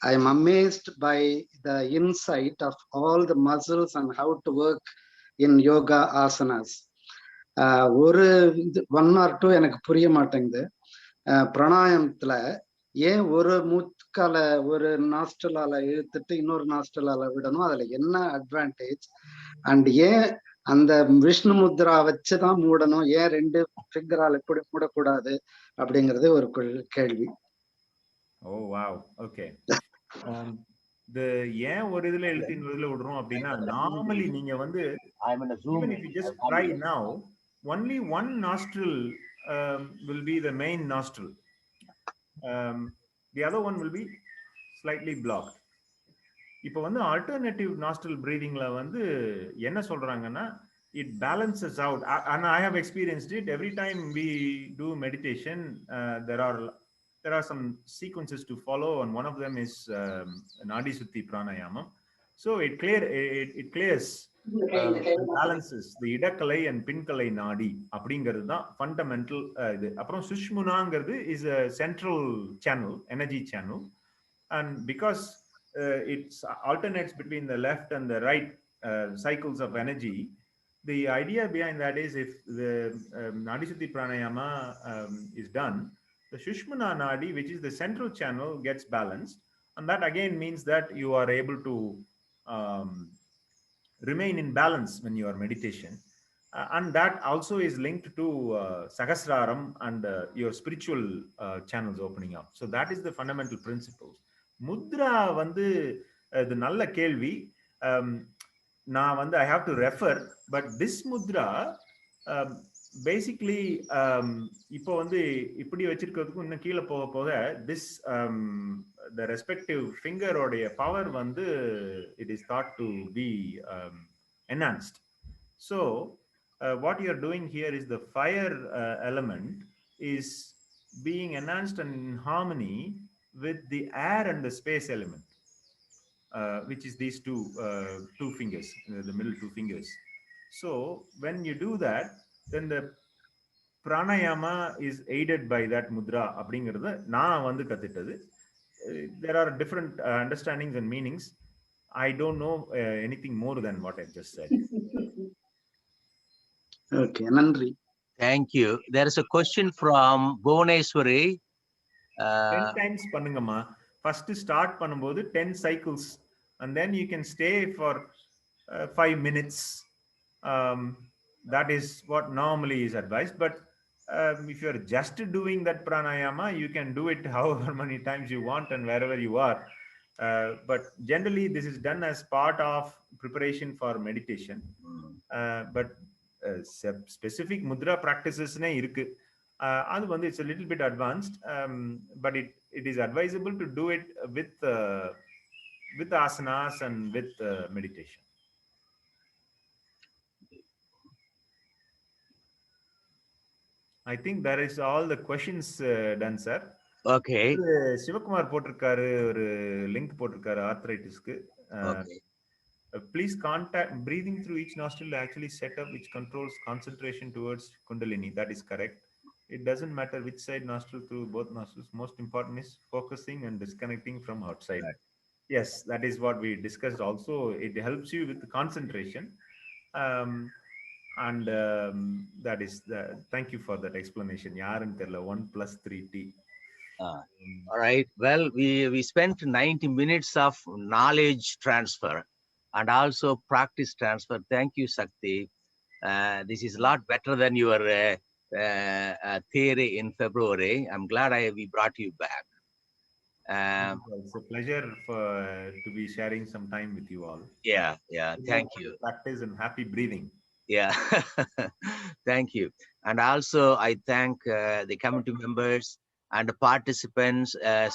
I am amazed by the insight of all the muscles and how to work in yoga asanas. ஒரு 1 or 2 எனக்கு புரிய மாட்டேங்குது. பிராணாயாமத்துல ஏன் ஒரு மூக்கால ஒரு நாஸ்டலால இழுத்துட்டு இன்னொரு நாஸ்டலால விடணும், அதுல என்ன அட்வான்டேஜ்? அண்ட் ஏன் அந்த விஷ்ணு முத்ரா வச்சுதான் மூடணும், ஏன் 2 ஃபிங்கரால இப்படி மூடக்கூடாது அப்படிங்கிறது ஒரு கேள்வி. ஓ வாவ், ஓகே. ஏன் ஒரு இதுல எழுத்து இன்னொரு இதுல விடுறோம் அப்படின்னா, நார்மலி நீங்க வந்து even if you just try now, only one nostril will be the main nostril. The other one will be slightly blocked. இப்போ வந்து alternative nostril breathingல வந்து என்ன சொல்றாங்கன்னா, it balances out, and I have experienced it every time we do meditation. There are some sequences to follow, and one of them is Nadi Sutti Pranayama. So it clears balances the இடக்கலை and பின்கலை நாடி அப்படிங்கிறது தான் fundamental இது. அப்புறம் சுஷ்முனாங்கிறது is a central channel, energy channel, and because it alternates between the left and the right cycles of energy, the idea behind that is if the Nadi Sutti Pranayama is done, the Shushmana Nadi, which is the central channel, gets balanced, and that again means that you are able to remain in balance when you are meditation, and that also is linked to Sakthidaran and your spiritual channels opening up. So that is the fundamental principles. Mudra வந்து இது நல்ல கேள்வி. நான் வந்து I have to refer, but this mudra basically இப்போ வந்து இப்படி வச்சிருக்கிறதுக்கும் இன்னும் கீழே போக போக this the respective finger உடைய power வந்து it is thought to be enhanced. So what you are doing here is the fire element is being enhanced and in harmony with the air and the space element, which is these two fingers, the middle 2 fingers. So when you do that, then the pranayama is aided by that mudra அப்படிங்கிறது நான் வந்து கத்துட்டது. There are different understandings and meanings. I don't know anything more than what I just said. Okay, நன்றி. Thank you. There is a question from Bhuvaneswari. 10 times பண்ணுங்கம்மா. First start பண்ணும்போது 10 cycles, and then you can stay for 5 minutes. That is what normally is advised. But if you are just doing that pranayama, you can do it however many times you want and wherever you are. But generally, this is done as part of preparation for meditation. But specific mudra practices இருக்கு. அது வந்து it's a little bit advanced, but it is advisable to do it with asanas and with meditation. I think that is all the questions done, sir. Okay. Sivakumar போட்டிருக்காரு, ஒரு link போட்டிருக்காரு ஆர்த்ரைட்டிஸ்க்கு. Please contact breathing through each nostril actually set up which controls concentration towards kundalini. That is correct. It doesn't matter which side nostril, through both nostrils. Most important is focusing and disconnecting from outside. Right. Yes, that is what we discussed also. It helps you with the concentration. And that is thank you for that explanation. 1+3T. All right. Well, we spent 90 minutes of knowledge transfer and also practice transfer. Thank you, Sakthi. This is a lot better than your theory in February. I'm glad we brought you back. It's a pleasure to be sharing some time with you all. Yeah. Thank you. Practice and happy breathing. Yeah. Thank you. And also I thank the committee members and the participants.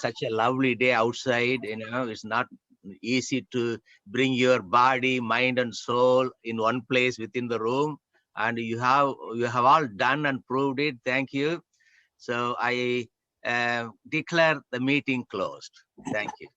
Such a lovely day outside, it's not easy to bring your body, mind and soul in one place within the room, and you have all done and proved it. Thank you. So I declare the meeting closed. Thank you.